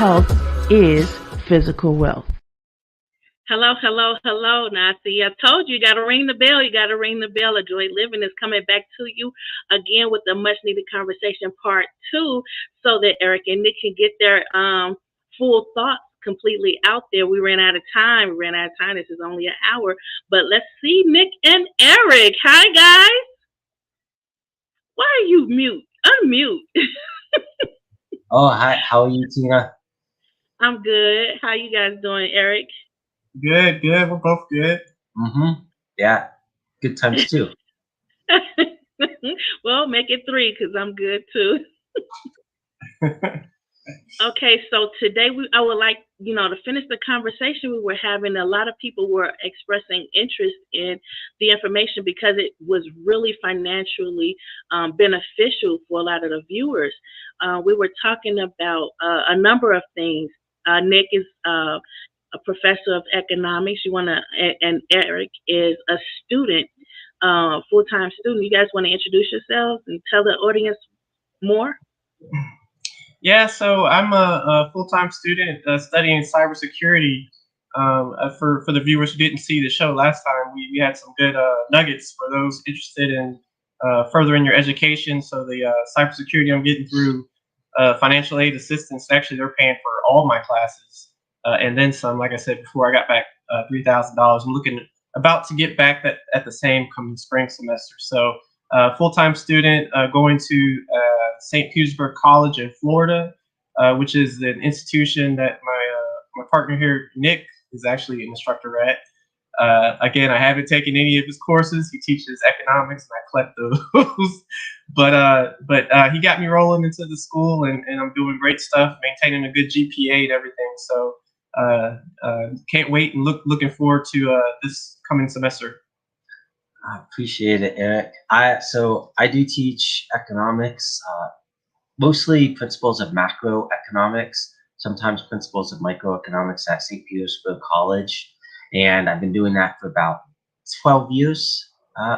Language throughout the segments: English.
health is physical wealth. Hello, hello, hello. Now, see, I told you, you got to ring the bell. You got to ring the bell. Adroit Living is coming back to you again with a much needed conversation part 2 so that Eric and Nick can get their full thoughts completely out there. We ran out of time. This is only an hour. But let's see Nick and Eric. Hi, guys. Why are you mute? Unmute. Oh, hi. How are you, Tina? I'm good. How you guys doing, Eric? Good. We're both good. Yeah. Good times too. Well, make it 3 because I'm good too. Okay, so today I would like, to finish the conversation we were having. A lot of people were expressing interest in the information because it was really financially beneficial for a lot of the viewers. We were talking about a number of things. Nick is a professor of economics. And Eric is a student, full-time student. You guys want to introduce yourselves and tell the audience more? Yeah, so I'm a full-time student studying cybersecurity. For the viewers who didn't see the show last time, we had some good nuggets for those interested in furthering your education. So the cybersecurity I'm getting through financial aid assistance, actually they're paying for all my classes and then some. Like I said before, I got back $3,000. I'm about to get back at the same coming spring semester. So full-time student going to St. Petersburg College in Florida, which is an institution that my partner here, Nick, is actually an instructor at. Again, I haven't taken any of his courses. He teaches economics, and I collect those. but he got me rolling into the school, and I'm doing great stuff, maintaining a good GPA and everything. So can't wait and looking forward to this coming semester. I appreciate it, Eric. I do teach economics, mostly principles of macroeconomics, sometimes principles of microeconomics at St. Petersburg College. And I've been doing that for about 12 years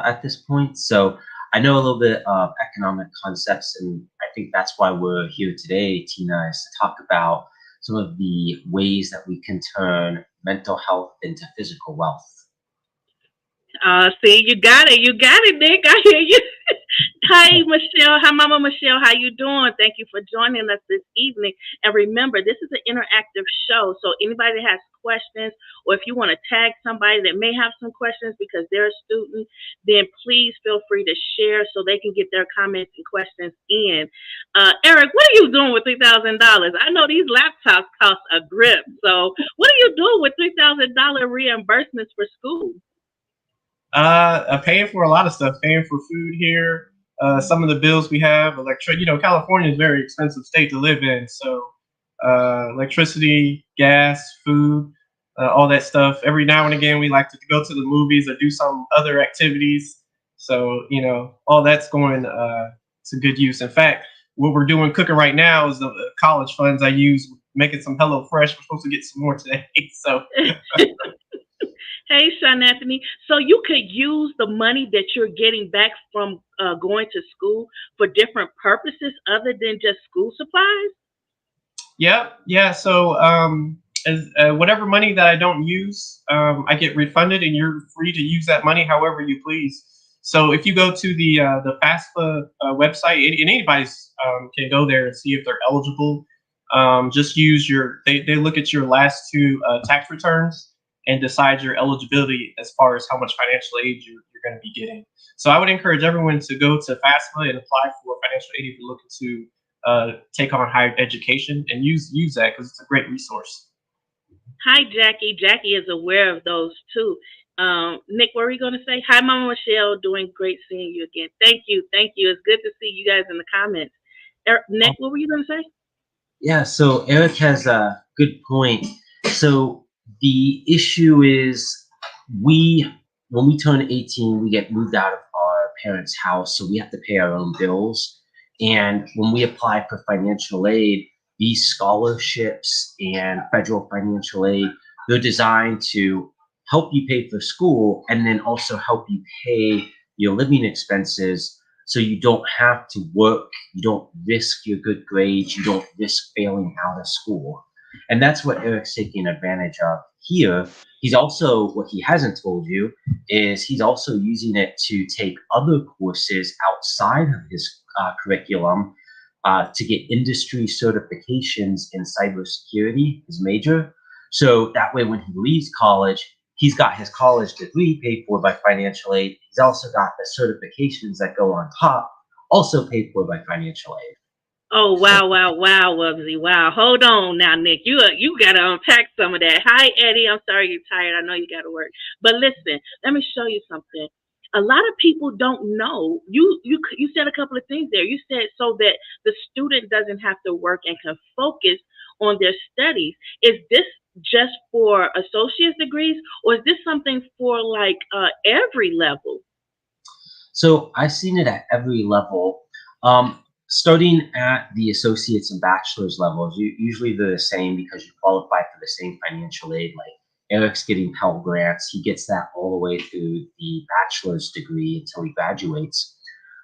at this point. So I know a little bit of economic concepts, and I think that's why we're here today, Tina, is to talk about some of the ways that we can turn mental health into physical wealth. See, you got it, Nick. I hear you. Hi, Michelle. Hi, Mama Michelle. How you doing? Thank you for joining us this evening. And remember, this is an interactive show. So anybody that has questions, or if you want to tag somebody that may have some questions because they're a student, then please feel free to share so they can get their comments and questions in. Eric, what are you doing with $3,000? I know these laptops cost a grip. So what are you doing with $3,000 reimbursements for school? Paying for a lot of stuff, paying for food here, some of the bills we have, electricity. California is a very expensive state to live in. So electricity, gas, food, all that stuff. Every now and again, we like to go to the movies or do some other activities. So, all that's going to good use. In fact, what we're doing cooking right now is the college funds I use, making some HelloFresh. We're supposed to get some more today. So. Hey, Sean Anthony. So you could use the money that you're getting back from going to school for different purposes other than just school supplies? Yeah. So whatever money that I don't use, I get refunded, and you're free to use that money however you please. So if you go to the FAFSA website, and anybody can go there and see if they're eligible. Just use they look at your last 2 tax returns and decide your eligibility as far as how much financial aid you're going to be getting. So I would encourage everyone to go to FAFSA and apply for financial aid if you're looking to take on higher education, and use that because it's a great resource. Hi, Jackie. Jackie is aware of those too. Nick, what were you going to say? Hi, Mama Michelle. Doing great seeing you again. Thank you. It's good to see you guys in the comments. Nick, what were you going to say? Yeah, so Eric has a good point. So the issue is when we turn 18, we get moved out of our parents' house, so we have to pay our own bills. And when we apply for financial aid, these scholarships and federal financial aid, they're designed to help you pay for school and then also help you pay your living expenses so you don't have to work, you don't risk your good grades, you don't risk failing out of school. And that's what Eric's taking advantage of here. He's also, what he hasn't told you is he's also using it to take other courses outside of his curriculum to get industry certifications in cybersecurity, his major. So that way, when he leaves college, he's got his college degree paid for by financial aid. He's also got the certifications that go on top, also paid for by financial aid. Oh, wow, wow, wow, Wubbsy, wow. Hold on now, Nick. You got to unpack some of that. Hi, Eddie. I'm sorry you're tired. I know you got to work. But listen, let me show you something. A lot of people don't know. You said a couple of things there. You said so that the student doesn't have to work and can focus on their studies. Is this just for associate's degrees, or is this something for like every level? So I've seen it at every level. Starting at the associates and bachelor's levels, usually they're the same because you qualify for the same financial aid. Like Eric's getting Pell Grants. He gets that all the way through the bachelor's degree until he graduates.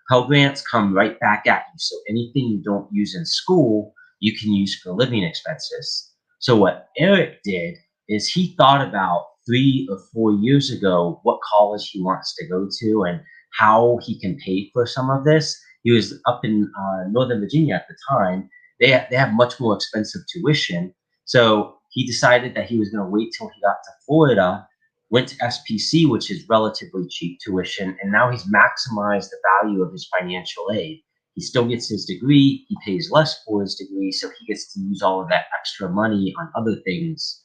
Pell Grants come right back at you. So anything you don't use in school, you can use for living expenses. So what Eric did is he thought about 3 or 4 years ago what college he wants to go to and how he can pay for some of this. He was up in Northern Virginia at the time. They have much more expensive tuition. So he decided that he was going to wait till he got to Florida, went to SPC, which is relatively cheap tuition, and now he's maximized the value of his financial aid. He still gets his degree. He pays less for his degree, so he gets to use all of that extra money on other things.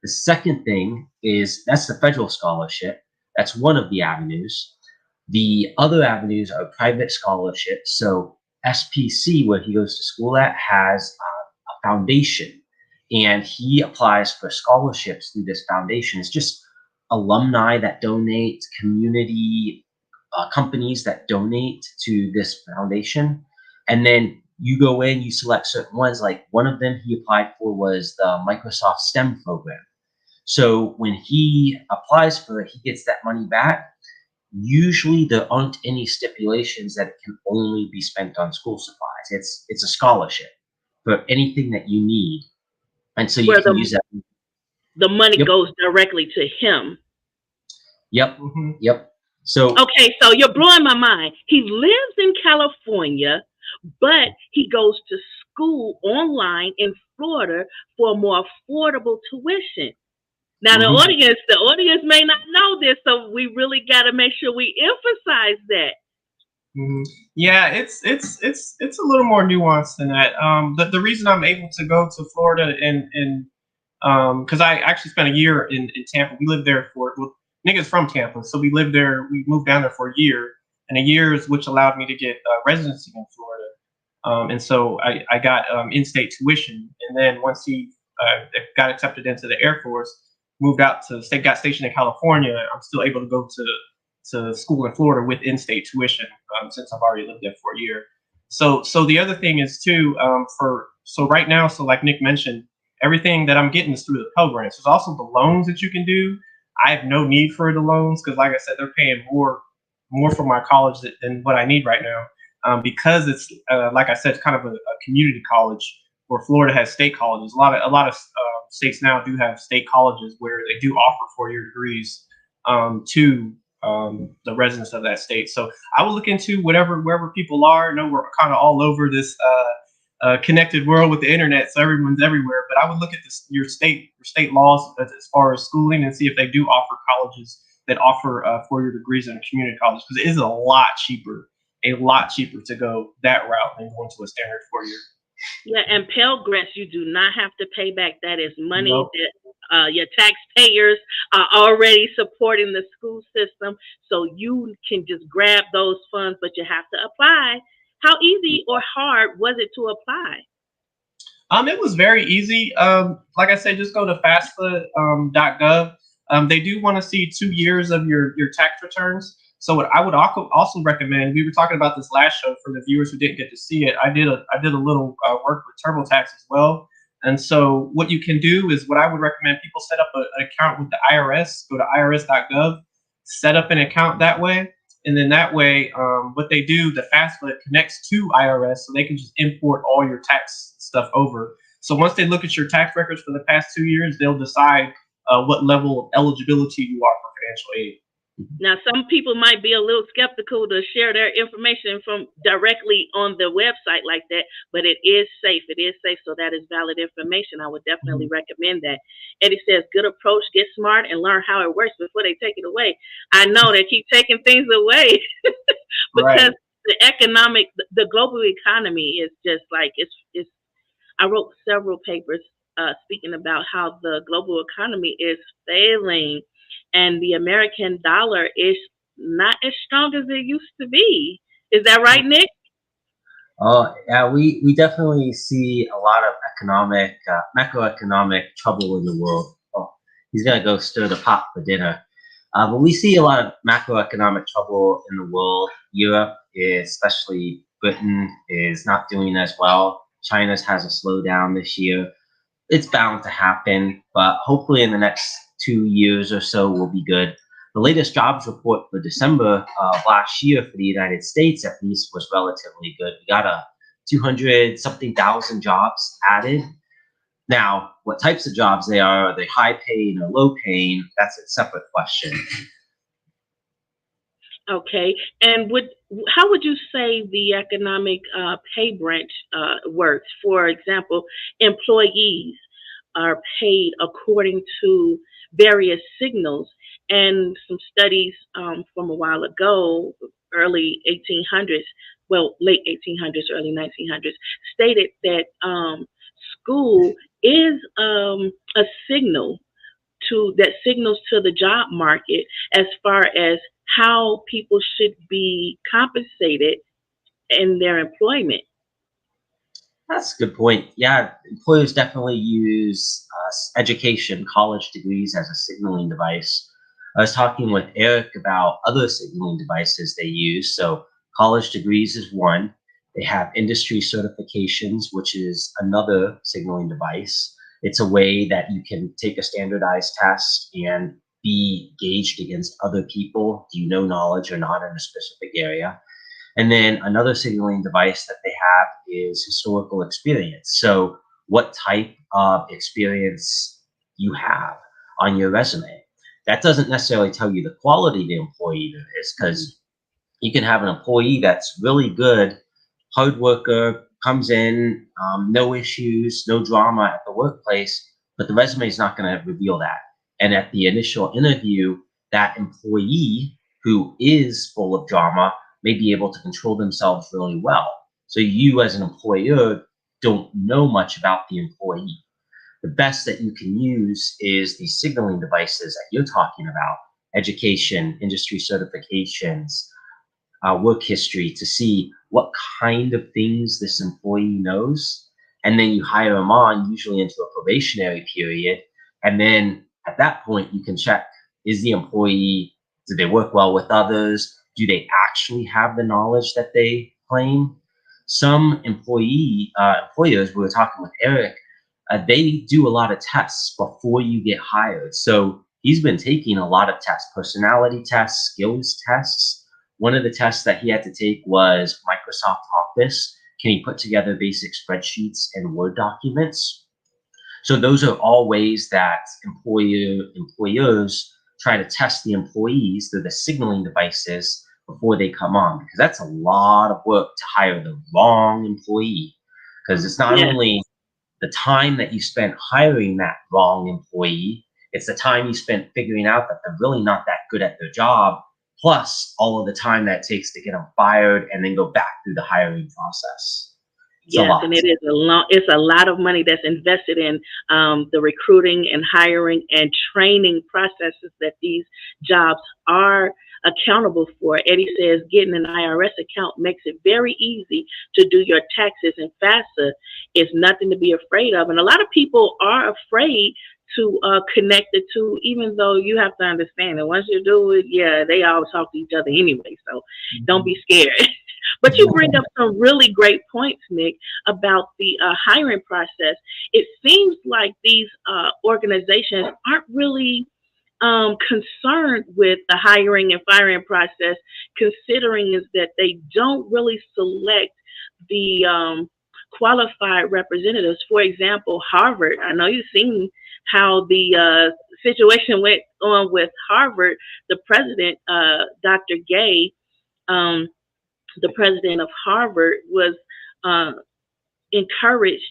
The second thing is that's the federal scholarship. That's one of the avenues. The other avenues are private scholarships. So SPC, where he goes to school at, has a foundation, and he applies for scholarships through this foundation. It's just alumni that donate, community companies that donate to this foundation. And then you go in, you select certain ones. Like one of them he applied for was the Microsoft STEM program. So when he applies for it, he gets that money back. Usually there aren't any stipulations that it can only be spent on school supplies. It's a scholarship for anything that you need. And so you Where can use that. the money Yep. goes directly to him. Yep. Mm-hmm. Yep. So Okay, so you're blowing my mind. He lives in California, but he goes to school online in Florida for a more affordable tuition. Now the audience may not know this, so we really got to make sure we emphasize that. Mm-hmm. Yeah, it's a little more nuanced than that. The reason I'm able to go to Florida and because I actually spent a year in Tampa. We lived there well, niggas from Tampa, so we lived there. We moved down there for a year, and a year is which allowed me to get residency in Florida. And so I got in-state tuition, and then once he got accepted into the Air Force, moved out to got stationed in California. I'm still able to go to school in Florida with in-state tuition since I've already lived there for a year. So the other thing is too so right now, so like Nick mentioned, everything that I'm getting is through the Pell Grants. There's also the loans that you can do. I have no need for the loans because, like I said, they're paying more for my college than what I need right now because it's like I said, kind of a community college where Florida has state colleges. A lot of states now do have state colleges where they do offer 4-year degrees to the residents of that state. So I will look into wherever people are. I know we're kind of all over this connected world with the internet, so everyone's everywhere. But I would look at your state laws as far as schooling and see if they do offer colleges that offer 4-year degrees in a community college, because it is a lot cheaper to go that route than going to a standard 4-year. Yeah, and Pell Grants, you do not have to pay back. That is money Nope. that your taxpayers are already supporting the school system, so you can just grab those funds, but you have to apply. How easy or hard was it to apply? It was very easy. Like I said, just go to FAFSA.gov. They do want to see 2 years of your tax returns. So what I would also recommend, we were talking about this last show for the viewers who didn't get to see it. I did a little work with TurboTax as well. And so what you can do is what I would recommend people set up an account with the IRS. Go to irs.gov, set up an account that way. And then that way, what they do, the FAFSA connects to IRS, so they can just import all your tax stuff over. So once they look at your tax records for the past 2 years, they'll decide what level of eligibility you are for financial aid. Now, some people might be a little skeptical to share their information from directly on the website like that, but it is safe. It is safe, so that is valid information. I would definitely recommend that. Eddie says, good approach, get smart, and learn how it works before they take it away. I know they keep taking things away because the global economy is just like, it's. I wrote several papers speaking about how the global economy is failing, and the American dollar is not as strong as it used to be. Is that right, Nick? Yeah, we definitely see a lot of macroeconomic trouble in the world. Oh, he's gonna go stir the pot for dinner. But we see a lot of macroeconomic trouble in the world. Europe, especially Britain, is not doing as well. China's has a slowdown this year. It's bound to happen, but hopefully in the next 2 years or so will be good. The latest jobs report for December of last year for the United States, at least, was relatively good. We got 200-something thousand jobs added. Now, what types of jobs they are they high paying or low paying? That's a separate question. Okay, and how would you say the economic pay branch works? For example, employees are paid according to various signals, and some studies from a while ago, early 1800s, well, late 1800s, early 1900s, stated that school is a signal that signals to the job market as far as how people should be compensated in their employment. That's a good point. Yeah, employers definitely use education, college degrees as a signaling device. I was talking with Eric about other signaling devices they use. So college degrees is one. They have industry certifications, which is another signaling device. It's a way that you can take a standardized test and be gauged against other people. Do you know knowledge or not in a specific area? And then another signaling device that they have is historical experience. So what type of experience you have on your resume. That doesn't necessarily tell you the quality of the employee there is, because you can have an employee that's really good, hard worker, comes in, no issues, no drama at the workplace, but the resume is not going to reveal that. And at the initial interview, that employee who is full of drama may be able to control themselves really well. So you as an employer don't know much about the employee. The best that you can use is the signaling devices that you're talking about, education, industry certifications, work history, to see what kind of things this employee knows. And then you hire them on, usually into a probationary period. And then at that point, you can check, is the employee, do they work well with others? Do they actually have the knowledge that they claim? Some employers, we were talking with Eric, they do a lot of tests before you get hired. So he's been taking a lot of tests, personality tests, skills tests. One of the tests that he had to take was Microsoft Office. Can he put together basic spreadsheets and Word documents? So those are all ways that employers try to test the employees through the signaling devices before they come on, because that's a lot of work to hire the wrong employee. Because it's not only the time that you spent hiring that wrong employee, it's the time you spent figuring out that they're really not that good at their job, plus all of the time that it takes to get them fired and then go back through the hiring process. Yes, and it is it's a lot of money that's invested in the recruiting and hiring and training processes that these jobs are accountable for. Eddie says getting an IRS account makes it very easy to do your taxes, and FAFSA is nothing to be afraid of. And a lot of people are afraid to connect the two, even though you have to understand that once you do it, they all talk to each other anyway. So don't be scared. But you bring up some really great points, Nick, about the hiring process. It seems like these organizations aren't really concerned with the hiring and firing process, considering is that they don't really select the qualified representatives. For example, Harvard. I know you've seen how the situation went on with Harvard. The president, Dr. Gay, um, the president of Harvard, was uh, encouraged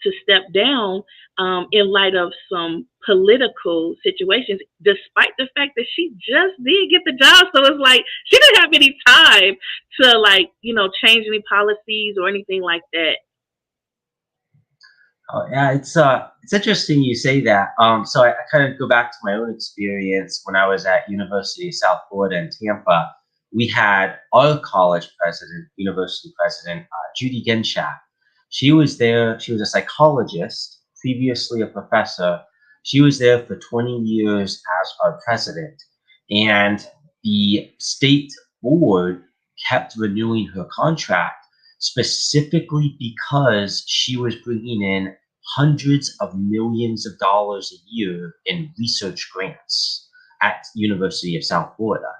to step down in light of some political situations, despite the fact that she just did get the job. So it's like she didn't have any time to, like, change any policies or anything like that. Oh, yeah, it's interesting you say that. So I kind of go back to my own experience when I was at University of South Florida in Tampa. We had our college president, university president, Judy Genshak. She was there. She was a psychologist, previously a professor. She was there for 20 years as our president, and the state board kept renewing her contract specifically because she was bringing in hundreds of millions of dollars a year in research grants at University of South Florida.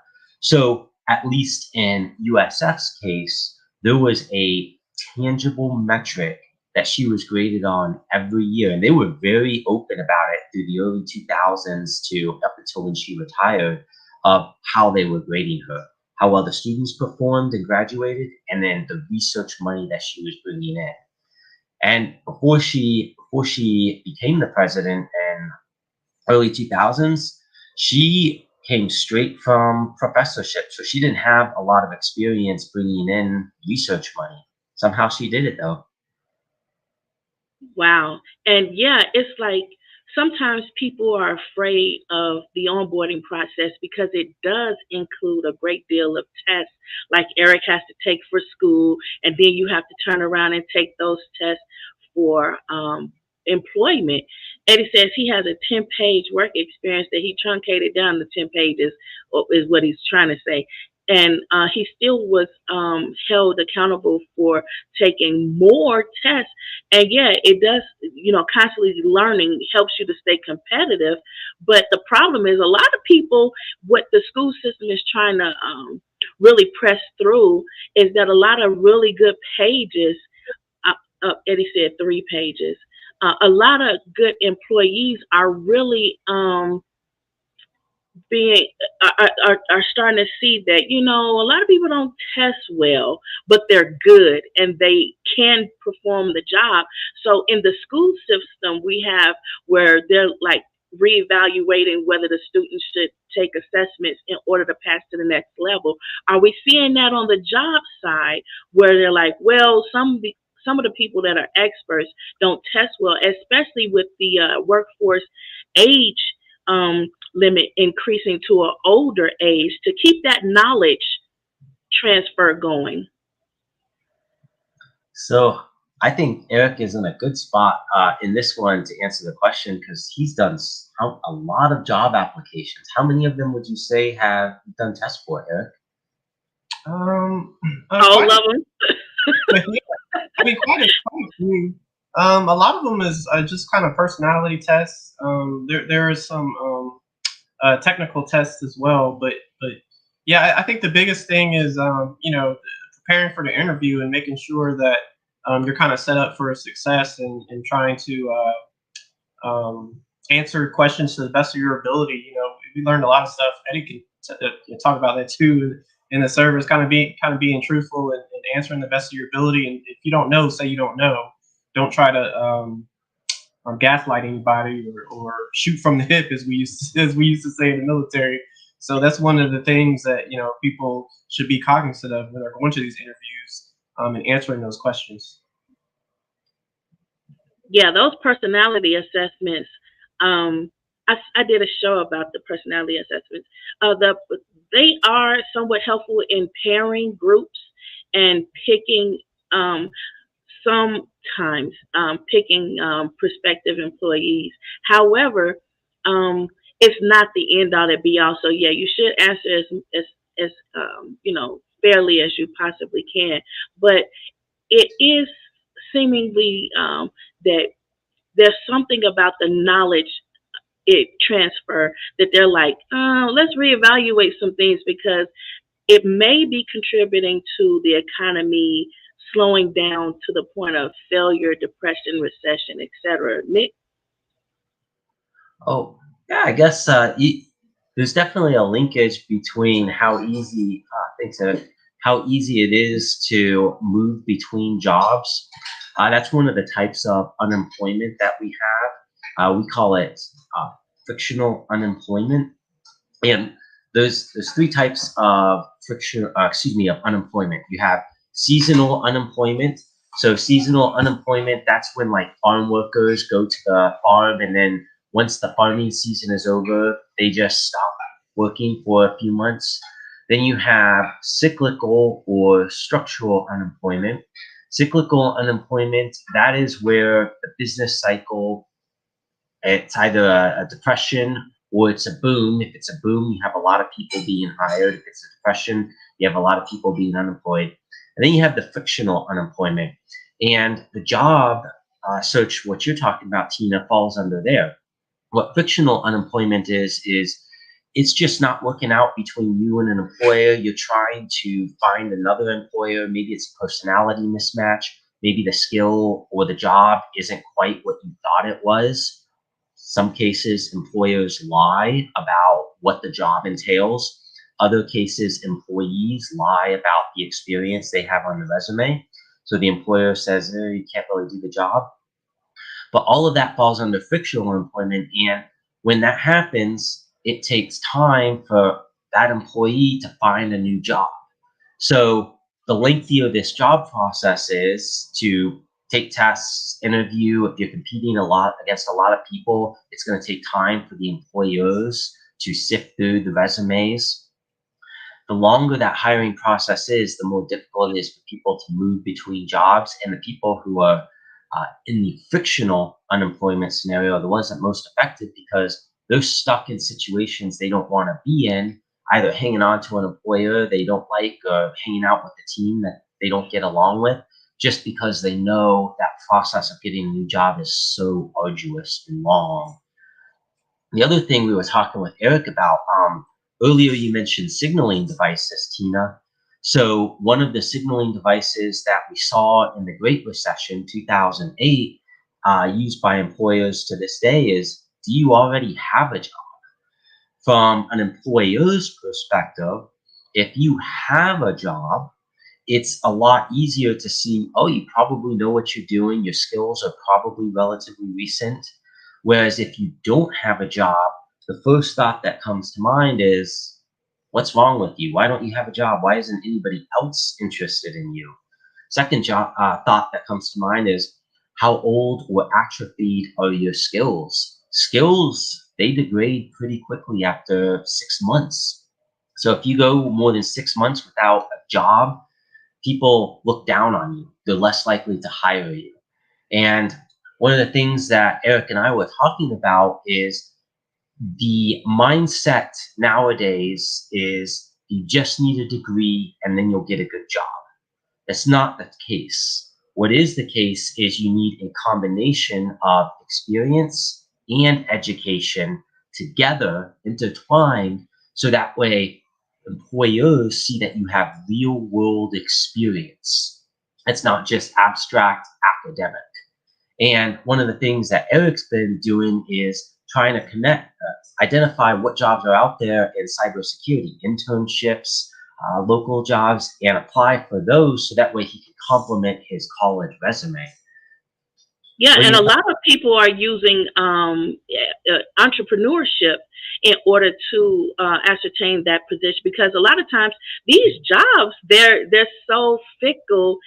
So at least in USF's case, there was a tangible metric that she was graded on every year. And they were very open about it through the early 2000s to up until when she retired, of how they were grading her, how well the students performed and graduated, and then the research money that she was bringing in. And before she became the president in early 2000s, she came straight from professorship, so she didn't have a lot of experience bringing in research money. Somehow she did it though. Wow. And yeah, it's like sometimes people are afraid of the onboarding process because it does include a great deal of tests, like Eric has to take for school, and then you have to turn around and take those tests for employment. Eddie says he has a 10-page work experience that he truncated down to 10 pages, is what he's trying to say. And he still was held accountable for taking more tests. And yeah, it does, constantly learning helps you to stay competitive. But the problem is a lot of people, what the school system is trying to really press through is that a lot of really good pages, Eddie said 3 pages, a lot of good employees are really being are starting to see that a lot of people don't test well, but they're good and they can perform the job. So in the school system, we have where they're like reevaluating whether the students should take assessments in order to pass to the next level. Are we seeing that on the job side where they're like, well, some of the people that are experts don't test well, especially with the workforce age limit increasing to an older age, to keep that knowledge transfer going? So I think Eric is in a good spot in this one to answer the question, because he's done a lot of job applications. How many of them would you say have done tests for, Eric? All of them. I mean, quite a few. A lot of them is just kind of personality tests. There are some technical tests as well, but yeah, I think the biggest thing is preparing for the interview and making sure that you're kind of set up for success and trying to answer questions to the best of your ability. We learned a lot of stuff. Eddie can talk about that too in the service, kind of being truthful and answering the best of your ability. And if you don't know, say you don't know. Don't try to gaslight anybody or shoot from the hip, as we used to say in the military. So that's one of the things that people should be cognizant of when they're going to these interviews and answering those questions. Yeah, those personality assessments. I did a show about the personality assessments. They are somewhat helpful in pairing groups and picking sometimes picking prospective employees. However, it's not the end all that be all. So yeah, you should answer as fairly as you possibly can. But it is seemingly that there's something about the knowledge it transfer that they're like, let's reevaluate some things because it may be contributing to the economy slowing down to the point of failure, depression, recession, etc. Nick? Oh, yeah, I guess there's definitely a linkage between how easy, thanks, Ed, how easy it is to move between jobs. That's one of the types of unemployment that we have. We call it frictional unemployment. And there's three types of of unemployment. You have seasonal unemployment. So seasonal unemployment, that's when like farm workers go to the farm, and then once the farming season is over, they just stop working for a few months. Then you have cyclical or structural unemployment. Cyclical unemployment, that is where the business cycle, it's either a depression or it's a boom. If it's a boom, you have a lot of people being hired. If it's a depression, you have a lot of people being unemployed. And then you have the frictional unemployment. And the job search, what you're talking about, Tina, falls under there. What frictional unemployment is it's just not working out between you and an employer. You're trying to find another employer. Maybe it's a personality mismatch. Maybe the skill or the job isn't quite what you thought it was. Some cases, employers lie about what the job entails. Other cases, employees lie about the experience they have on the resume. So the employer says, you can't really do the job. But all of that falls under frictional employment. And when that happens, it takes time for that employee to find a new job. So the lengthier this job process is to take tests, interview, if you're competing against a lot of people, it's going to take time for the employers to sift through the resumes. The longer that hiring process is, the more difficult it is for people to move between jobs. And the people who are in the frictional unemployment scenario are the ones that are most affected, because they're stuck in situations they don't want to be in, either hanging on to an employer they don't like or hanging out with a team that they don't get along with, just because they know that process of getting a new job is so arduous and long. The other thing we were talking with Eric about, earlier you mentioned signaling devices, Tina. So one of the signaling devices that we saw in the Great Recession, 2008, used by employers to this day is, do you already have a job? From an employer's perspective, if you have a job, it's a lot easier to see, oh, you probably know what you're doing. Your skills are probably relatively recent. Whereas if you don't have a job, the first thought that comes to mind is, what's wrong with you? Why don't you have a job? Why isn't anybody else interested in you? Second thought that comes to mind is, how old or atrophied are your skills? Skills, they degrade pretty quickly after 6 months. So if you go more than 6 months without a job, people look down on you. They're less likely to hire you. And one of the things that Eric and I were talking about is the mindset nowadays is you just need a degree and then you'll get a good job. That's not the case. What is the case is you need a combination of experience and education together, intertwined, so that way employers see that you have real world experience. It's not just abstract academic. And one of the things that Eric's been doing is trying to identify what jobs are out there in cybersecurity, internships, local jobs, and apply for those so that way he can complement his college resume. Yeah, and a lot of people are using entrepreneurship in order to ascertain that position, because a lot of times these jobs, they're so fickle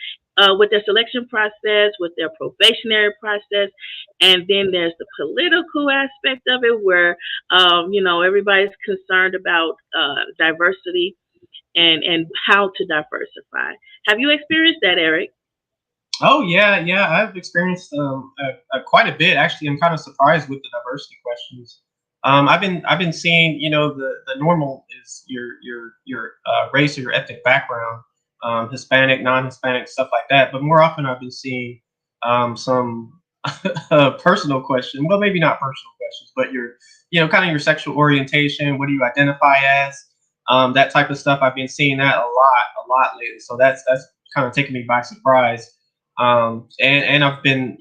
with their selection process, with their probationary process, and then there's the political aspect of it, where everybody's concerned about diversity and how to diversify. Have you experienced that, Eric? Oh yeah, I've experienced quite a bit. Actually, I'm kind of surprised with the diversity questions. I've been seeing, the normal is your race or your ethnic background, Hispanic, non-Hispanic, stuff like that. But more often, I've been seeing some personal questions. Well, maybe not personal questions, but kind of your sexual orientation. What do you identify as? That type of stuff. I've been seeing that a lot lately. So that's kind of taken me by surprise. And I've been,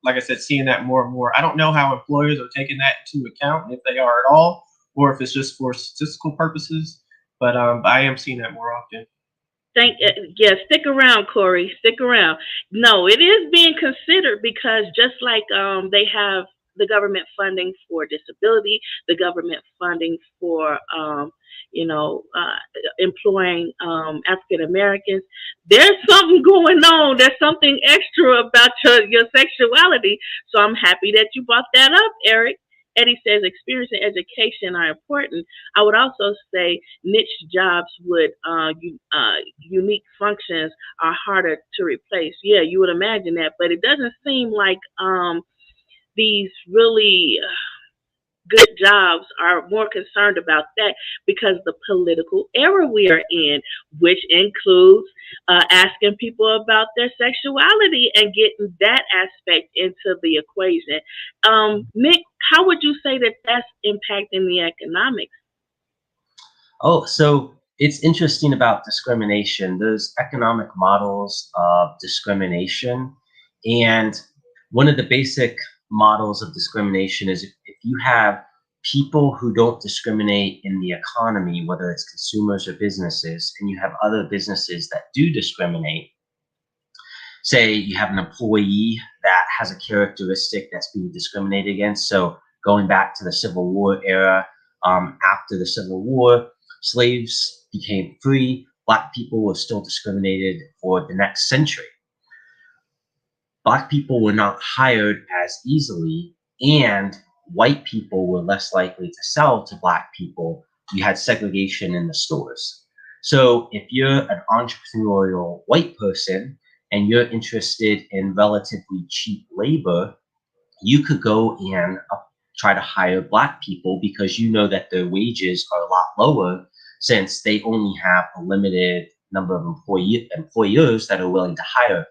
like I said, seeing that more and more. I don't know how employers are taking that into account, if they are at all, or if it's just for statistical purposes. But I am seeing that more often. Yeah, stick around, Corey. Stick around. No, it is being considered because just like they have the government funding for disability, the government funding for employing African Americans. There's something going on. There's something extra about your sexuality. So I'm happy that you brought that up, Eric. Eddie says experience and education are important. I would also say niche jobs would unique functions are harder to replace. Yeah, you would imagine that, but it doesn't seem like these really good jobs are more concerned about that because the political era we are in, which includes asking people about their sexuality and getting that aspect into the equation. Nick, how would you say that that's impacting the economics? Oh, so it's interesting about discrimination. There's economic models of discrimination. And one of the basic models of discrimination is if you have people who don't discriminate in the economy, whether it's consumers or businesses, and you have other businesses that do discriminate, say you have an employee that has a characteristic that's being discriminated against. So going back to the Civil War era, after the Civil War, slaves became free. Black people were still discriminated for the next century. Black people were not hired as easily, and white people were less likely to sell to Black people. You had segregation in the stores. So if you're an entrepreneurial white person and you're interested in relatively cheap labor, you could go and try to hire Black people because you know that their wages are a lot lower since they only have a limited number of employers that are willing to hire them.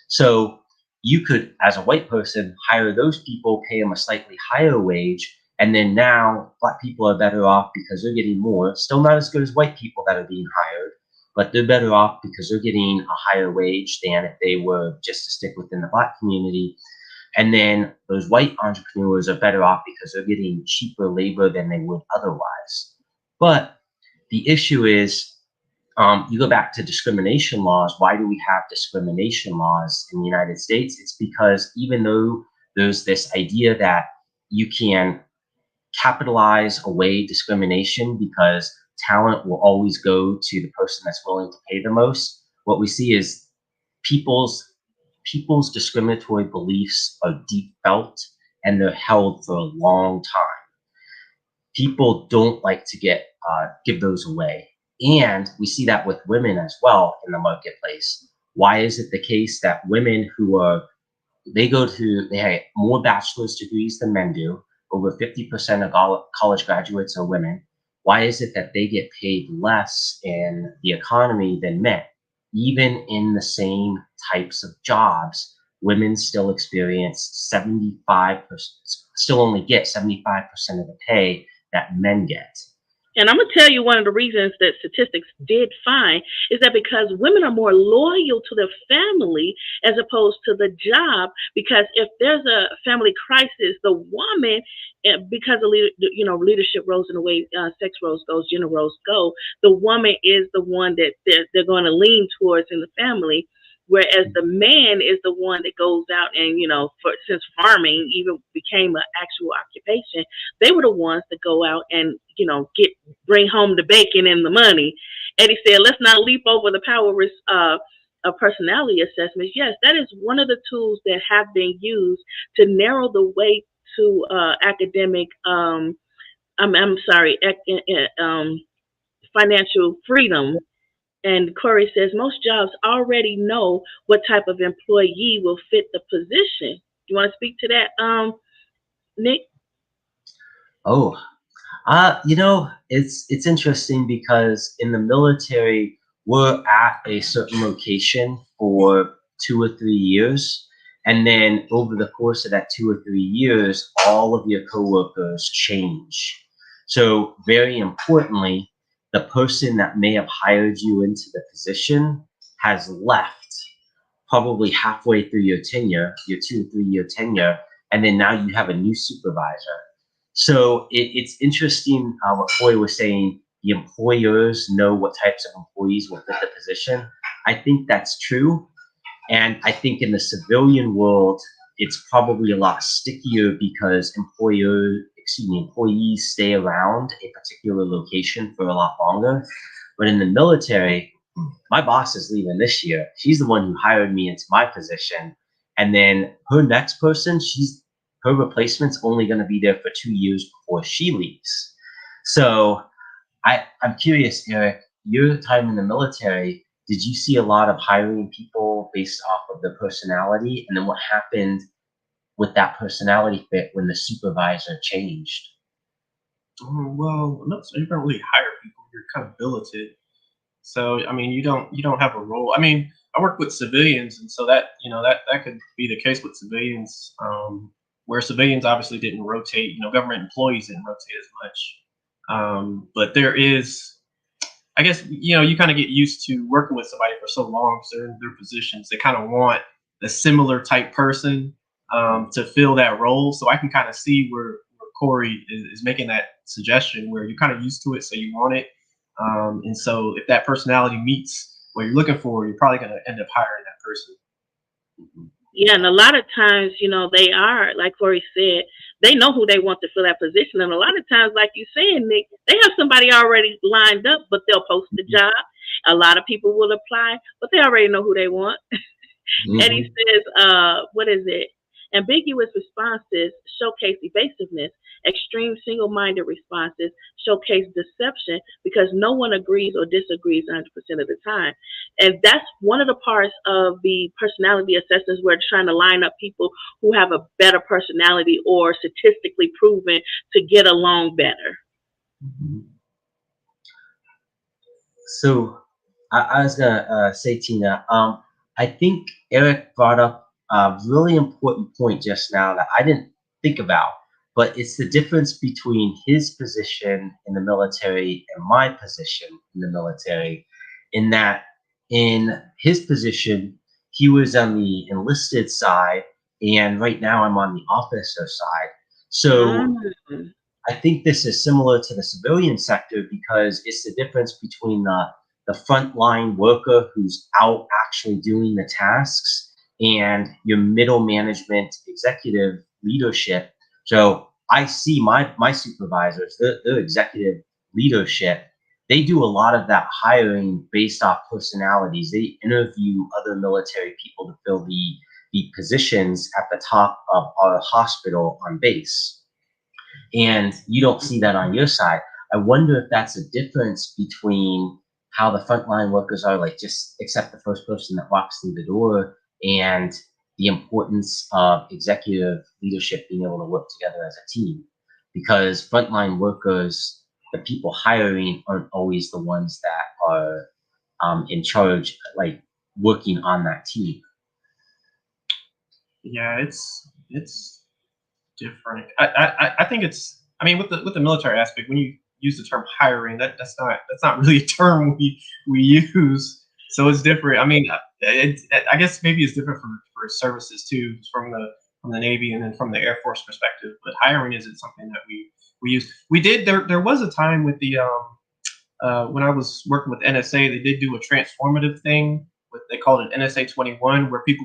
So you could, as a white person, hire those people, pay them a slightly higher wage, and then now Black people are better off because they're getting more. Still not as good as white people that are being hired, but they're better off because they're getting a higher wage than if they were just to stick within the Black community. And then those white entrepreneurs are better off because they're getting cheaper labor than they would otherwise. But the issue is, you go back to discrimination laws. Why do we have discrimination laws in the United States? It's because even though there's this idea that you can capitalize away discrimination because talent will always go to the person that's willing to pay the most, what we see is people's discriminatory beliefs are deep felt and they're held for a long time. People don't like to give those away. And we see that with women as well in the marketplace. Why is it the case that women they have more bachelor's degrees than men do? Over 50% of college graduates are women. Why is it that they get paid less in the economy than men? Even in the same types of jobs, women still still only get 75% of the pay that men get. And I'm going to tell you one of the reasons that statistics did find is that because women are more loyal to their family as opposed to the job, because if there's a family crisis, the woman, because of leadership roles and the way sex roles goes, gender roles go, the woman is the one that they're going to lean towards in the family. Whereas the man is the one that goes out and, since farming even became an actual occupation, they were the ones that go out and, bring home the bacon and the money. Eddie said, let's not leap over the power of personality assessments. Yes, that is one of the tools that have been used to narrow the way to academic, financial freedom. And Corey says most jobs already know what type of employee will fit the position. You want to speak to that, Nick? Oh, it's interesting because in the military, we're at a certain location for 2 or 3 years. And then over the course of that 2 or 3 years, all of your coworkers change. So very importantly, the person that may have hired you into the position has left probably halfway through your tenure, your 2 or 3 year tenure, and then now you have a new supervisor. So it's interesting what Corey was saying. The employers know what types of employees will fit the position. I think that's true. And I think in the civilian world, it's probably a lot stickier because employees stay around a particular location for a lot longer. But in the military, my boss is leaving this year. She's the one who hired me into my position. And then her next person, her replacement's only going to be there for 2 years before she leaves. So I'm curious, Eric, your time in the military, did you see a lot of hiring people based off of their personality? And then what happened with that personality fit when the supervisor changed? Well, no, so you don't really hire people. You're kind of billeted. So I mean, you don't have a role. I mean, I work with civilians, and so that that could be the case with civilians, where civilians obviously didn't rotate. Government employees didn't rotate as much. But there is, I guess, you kind of get used to working with somebody for so long, so they're in their positions. They kind of want a similar type person to fill that role. So I can kind of see where Corey is making that suggestion, where you're kind of used to it, so you want it. And so if that personality meets what you're looking for, you're probably going to end up hiring that person. Yeah, and a lot of times, they are, like Corey said, they know who they want to fill that position. And a lot of times, like you saying, Nick, they have somebody already lined up, but they'll post the job. A lot of people will apply, but they already know who they want. And he says, what is it? Ambiguous responses showcase evasiveness. Extreme single-minded responses showcase deception because no one agrees or disagrees 100% of the time. And that's one of the parts of the personality assessments where trying to line up people who have a better personality or statistically proven to get along better. So I was going to say, Tina, I think Eric brought up a really important point just now that I didn't think about, but it's the difference between his position in the military and my position in the military, in that in his position, he was on the enlisted side, and right now I'm on the officer side. So I think this is similar to the civilian sector because it's the difference between the frontline worker who's out actually doing the tasks and your middle management executive leadership. So I see my supervisors, their executive leadership, they do a lot of that hiring based off personalities. They interview other military people to fill the positions at the top of our hospital on base. And you don't see that on your side. I wonder if that's a difference between how the frontline workers are, like just accept the first person that walks through the door, and the importance of executive leadership being able to work together as a team. Because frontline workers, the people hiring, aren't always the ones that are in charge, like working on that team. Yeah, it's different. I think it's, I mean, with the military aspect, when you use the term hiring, that's not really a term we use. So it's different. I mean, I guess maybe it's different for services too, from the Navy and then from the Air Force perspective. But hiring isn't something that we use. We did there was a time with the when I was working with NSA, they did do a transformative thing. They called it NSA 21, where they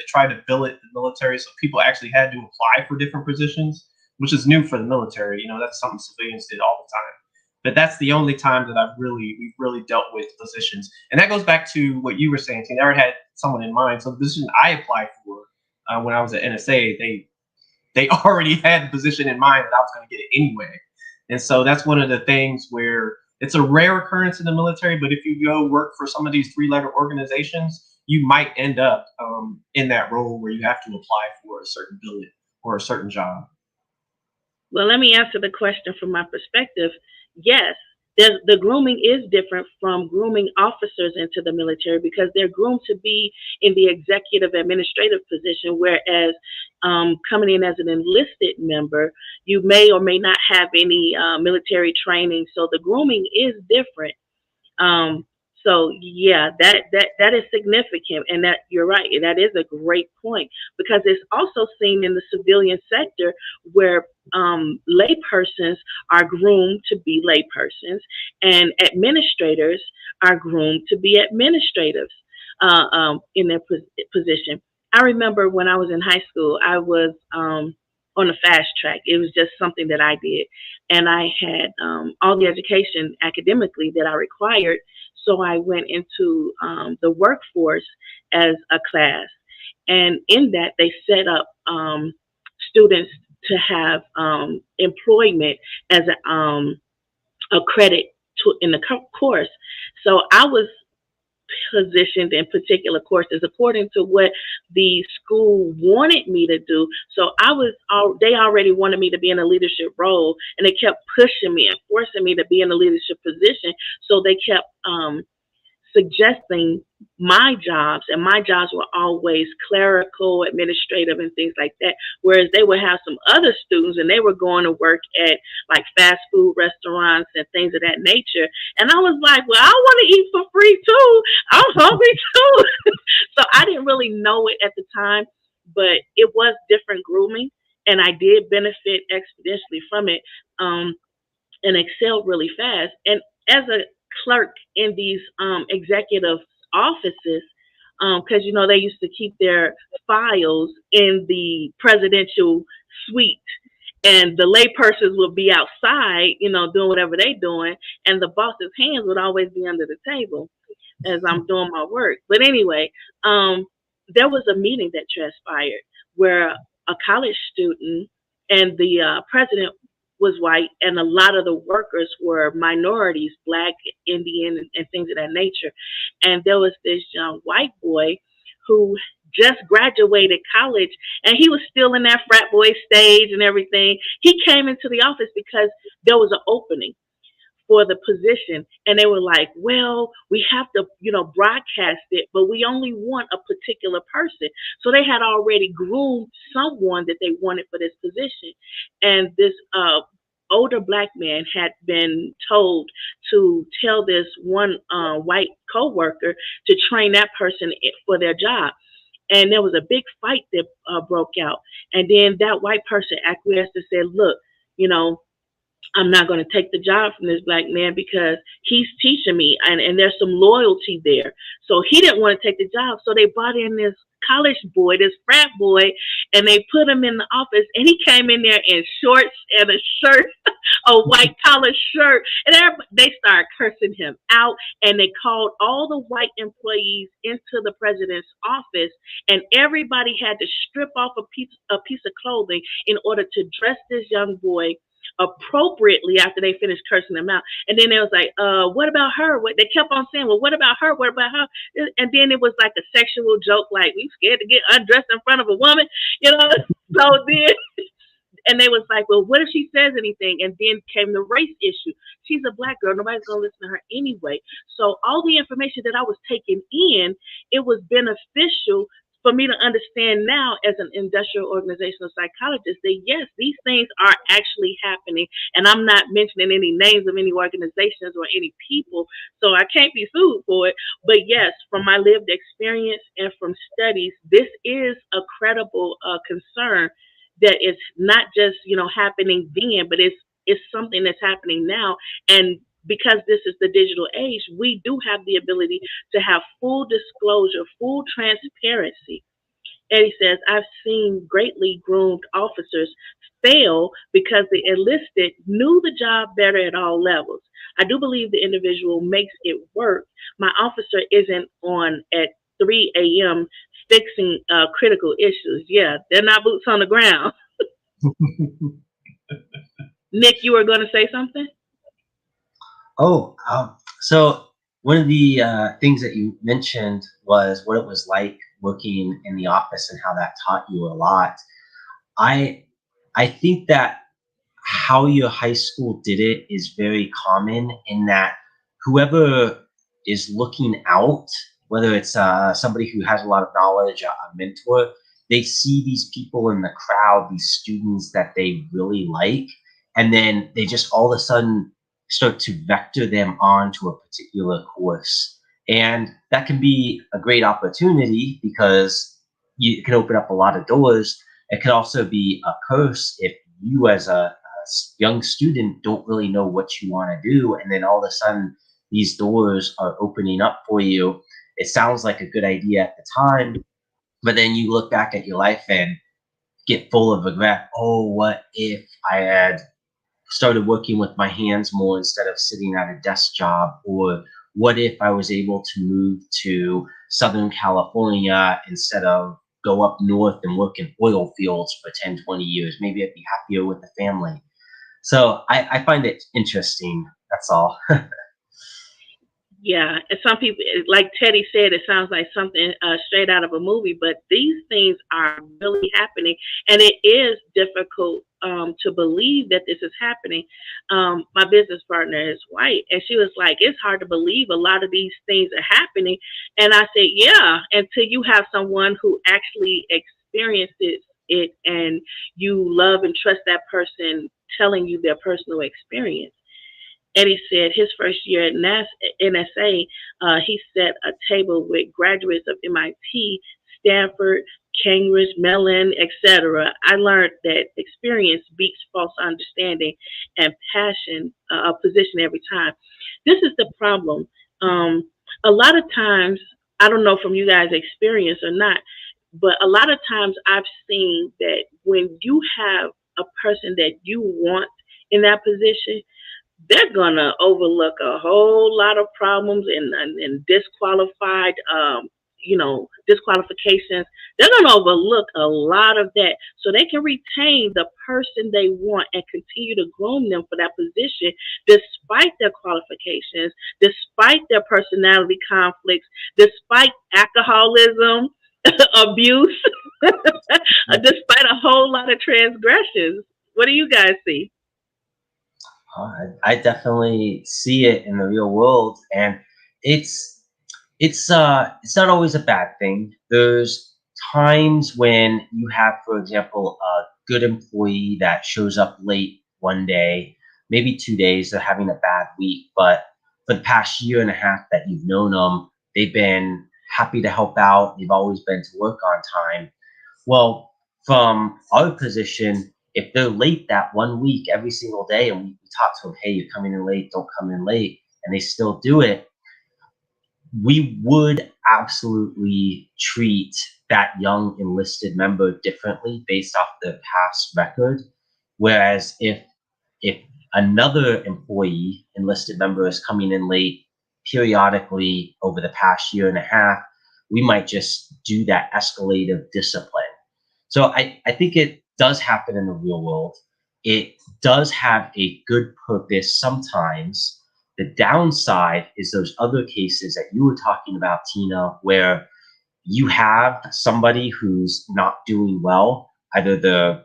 tried to billet the military, so people actually had to apply for different positions, which is new for the military. That's something civilians did all the time. But that's the only time that we've really dealt with positions. And that goes back to what you were saying, Tina. I already had someone in mind. So the position I applied for when I was at NSA, they already had the position in mind that I was going to get it anyway. And so that's one of the things where it's a rare occurrence in the military, but if you go work for some of these 3-letter organizations, you might end up in that role where you have to apply for a certain billet or a certain job. Well, let me answer the question from my perspective. Yes, the grooming is different from grooming officers into the military because they're groomed to be in the executive administrative position, whereas coming in as an enlisted member, you may or may not have any military training. So the grooming is different. So yeah, that is significant, and that you're right. That is a great point because it's also seen in the civilian sector where laypersons are groomed to be laypersons, and administrators are groomed to be administrators in their position. I remember when I was in high school, I was on the fast track. It was just something that I did, and I had all the education academically that I required. So I went into the workforce as a class, and in that they set up students to have employment as a credit in the course. So I was positioned in particular courses according to what the school wanted me to do. So they already wanted me to be in a leadership role, and they kept pushing me and forcing me to be in a leadership position. So they kept suggesting my jobs, and my jobs were always clerical, administrative, and things like that. Whereas they would have some other students, and they were going to work at like fast food restaurants and things of that nature. And I was like, well, I want to eat for free too. I'm hungry too. So I didn't really know it at the time, but it was different grooming, and I did benefit exponentially from it. And excelled really fast. And as a clerk in these executive offices, because they used to keep their files in the presidential suite, and the laypersons would be outside, doing whatever they doing, and the boss's hands would always be under the table as I'm doing my work. But anyway, there was a meeting that transpired where a college student and the president was white, and a lot of the workers were minorities, Black, Indian, and things of that nature. And there was this young white boy who just graduated college, and he was still in that frat boy stage and everything. He came into the office because there was an opening for the position, and they were like, well, we have to broadcast it, but we only want a particular person. So they had already groomed someone that they wanted for this position, and this older Black man had been told to tell this one white coworker to train that person for their job. And there was a big fight that broke out, and then that white person acquiesced and said, look, I'm not going to take the job from this Black man because he's teaching me, and there's some loyalty there. So he didn't want to take the job. So they brought in this college boy, this frat boy, and they put him in the office, and he came in there in shorts and a shirt, a white collar shirt, and they started cursing him out, and they called all the white employees into the president's office, and everybody had to strip off a piece of clothing in order to dress this young boy appropriately after they finished cursing them out. And then it was like, what about her? They kept on saying, well, what about her? What about her? And then it was like a sexual joke, like, we scared to get undressed in front of a woman, So then, and they was like, well, what if she says anything? And then came the race issue. She's a Black girl. Nobody's going to listen to her anyway. So all the information that I was taking in, it was beneficial for me to understand now as an industrial organizational psychologist that yes, these things are actually happening. And I'm not mentioning any names of any organizations or any people, so I can't be sued for it. But yes, from my lived experience and from studies, this is a credible concern that is not just, happening then, but it's something that's happening now. And because this is the digital age, we do have the ability to have full disclosure, full transparency. Eddie says, I've seen greatly groomed officers fail because the enlisted knew the job better at all levels. I do believe the individual makes it work. My officer isn't on at 3 a.m. fixing critical issues. Yeah, they're not boots on the ground. Nick, you were going to say something? Oh, so one of the things that you mentioned was what it was like working in the office and how that taught you a lot. I think that how your high school did it is very common in that whoever is looking out, whether it's somebody who has a lot of knowledge, a mentor, they see these people in the crowd, these students that they really like, and then they just all of a sudden start to vector them onto a particular course. And that can be a great opportunity because it can open up a lot of doors. It can also be a curse if you, as a young student, don't really know what you want to do. And then all of a sudden, these doors are opening up for you. It sounds like a good idea at the time, but then you look back at your life and get full of regret. Oh, what if I had started working with my hands more instead of sitting at a desk job? Or what if I was able to move to Southern California instead of go up north and work in oil fields for 10, 20 years? Maybe I'd be happier with the family. So I find it interesting. That's all. Yeah, and some people, like Teddy said, it sounds like something straight out of a movie, but these things are really happening, and it is difficult to believe that this is happening. My business partner is white, and she was like, "It's hard to believe a lot of these things are happening," and I said, "Yeah, until you have someone who actually experiences it, and you love and trust that person telling you their personal experience." Eddie said his first year at NSA, he set a table with graduates of MIT, Stanford, Cambridge, Mellon, etc. I learned that experience beats false understanding and passion of position every time. This is the problem. A lot of times, I don't know from you guys' experience or not, but a lot of times I've seen that when you have a person that you want in that position, they're gonna overlook a whole lot of problems and disqualified disqualifications. They're gonna overlook a lot of that so they can retain the person they want and continue to groom them for that position despite their qualifications, despite their personality conflicts, despite alcoholism, abuse, despite a whole lot of transgressions. What do you guys see? I definitely see it in the real world, and it's it's not always a bad thing. There's times when you have, for example, a good employee that shows up late one day, maybe 2 days, they're having a bad week, but for the past year and a half that you've known them, they've been happy to help out. They've always been to work on time. Well, from our position, if they're late that one week every single day, and we talk to them, hey, you're coming in late, don't come in late, and they still do it, we would absolutely treat that young enlisted member differently based off the past record. Whereas if another employee, enlisted member, is coming in late periodically over the past year and a half, we might just do that escalative discipline. So I think it does happen in the real world. It does have a good purpose sometimes. The downside is those other cases that you were talking about, Tina, where you have somebody who's not doing well, either the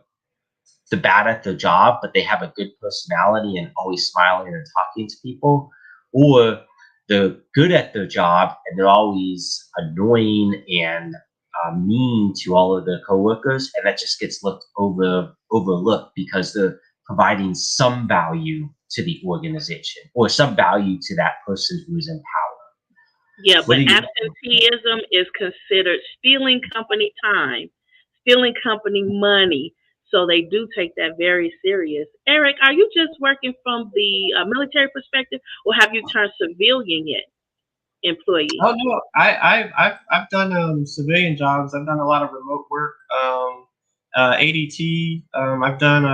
bad at their job, but they have a good personality and always smiling and talking to people, or they're good at their job and they're always annoying and mean to all of their coworkers, and that just gets overlooked because they're providing some value to the organization or some value to that person who is in power. Yeah, What but do you? absenteeism is considered stealing company time, stealing company money. So they do take that very serious. Eric, are you just working from the military perspective, or have you turned civilian yet, employee? Oh no, I've done civilian jobs. I've done a lot of remote work. ADT. I've done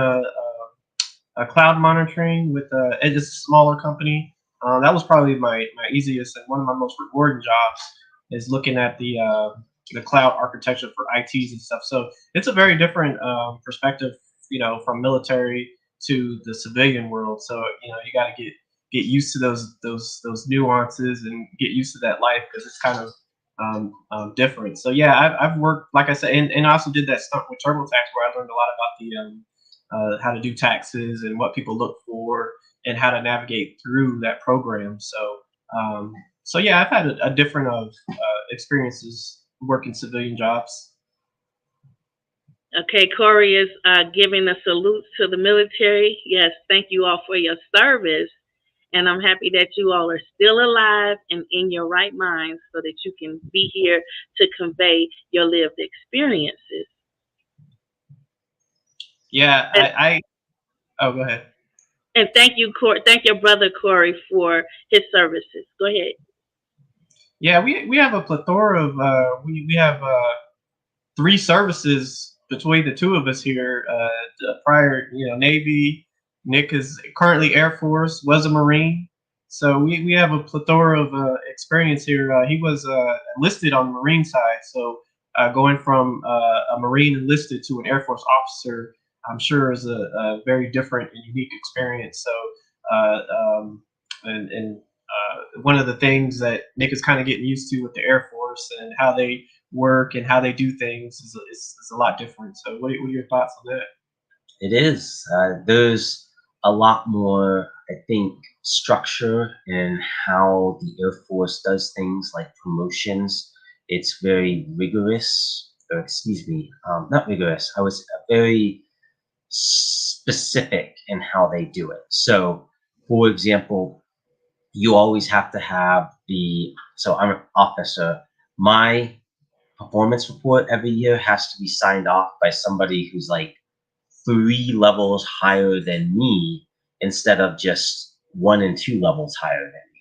a cloud monitoring with it's a smaller company. That was probably my easiest and one of my most rewarding jobs is looking at the cloud architecture for ITs and stuff. So it's a very different perspective, from military to the civilian world. So you got to get used to those nuances and get used to that life because it's kind of different. So yeah, I've worked, like I said, and I also did that stunt with TurboTax where I learned a lot about how to do taxes and what people look for and how to navigate through that program. So yeah, I've had a different of experiences working civilian jobs. Okay, Corey is giving a salute to the military. Yes, thank you all for your service. And I'm happy that you all are still alive and in your right minds so that you can be here to convey your lived experiences. Yeah, And, oh, go ahead. and thank you, thank your brother Corey for his services. Go ahead. Yeah, we have a plethora of we have 3 services between the two of us here. Prior, Navy. Nick is currently Air Force, was a Marine. So we have a plethora of experience here. He was enlisted on the Marine side. So going from a Marine enlisted to an Air Force officer, I'm sure is a very different and unique experience. So uh, um, and one of the things that Nick is kind of getting used to with the Air Force and how they work and how they do things is a lot different. So what are your thoughts on that? It is. There's a lot more, I think, structure in how the Air Force does things like promotions. It's very rigorous, or excuse me, not rigorous. I was very specific in how they do it. So, for example, you always have to have so I'm an officer. My performance report every year has to be signed off by somebody who's like 3 levels higher than me instead of just 1 and 2 levels higher than me.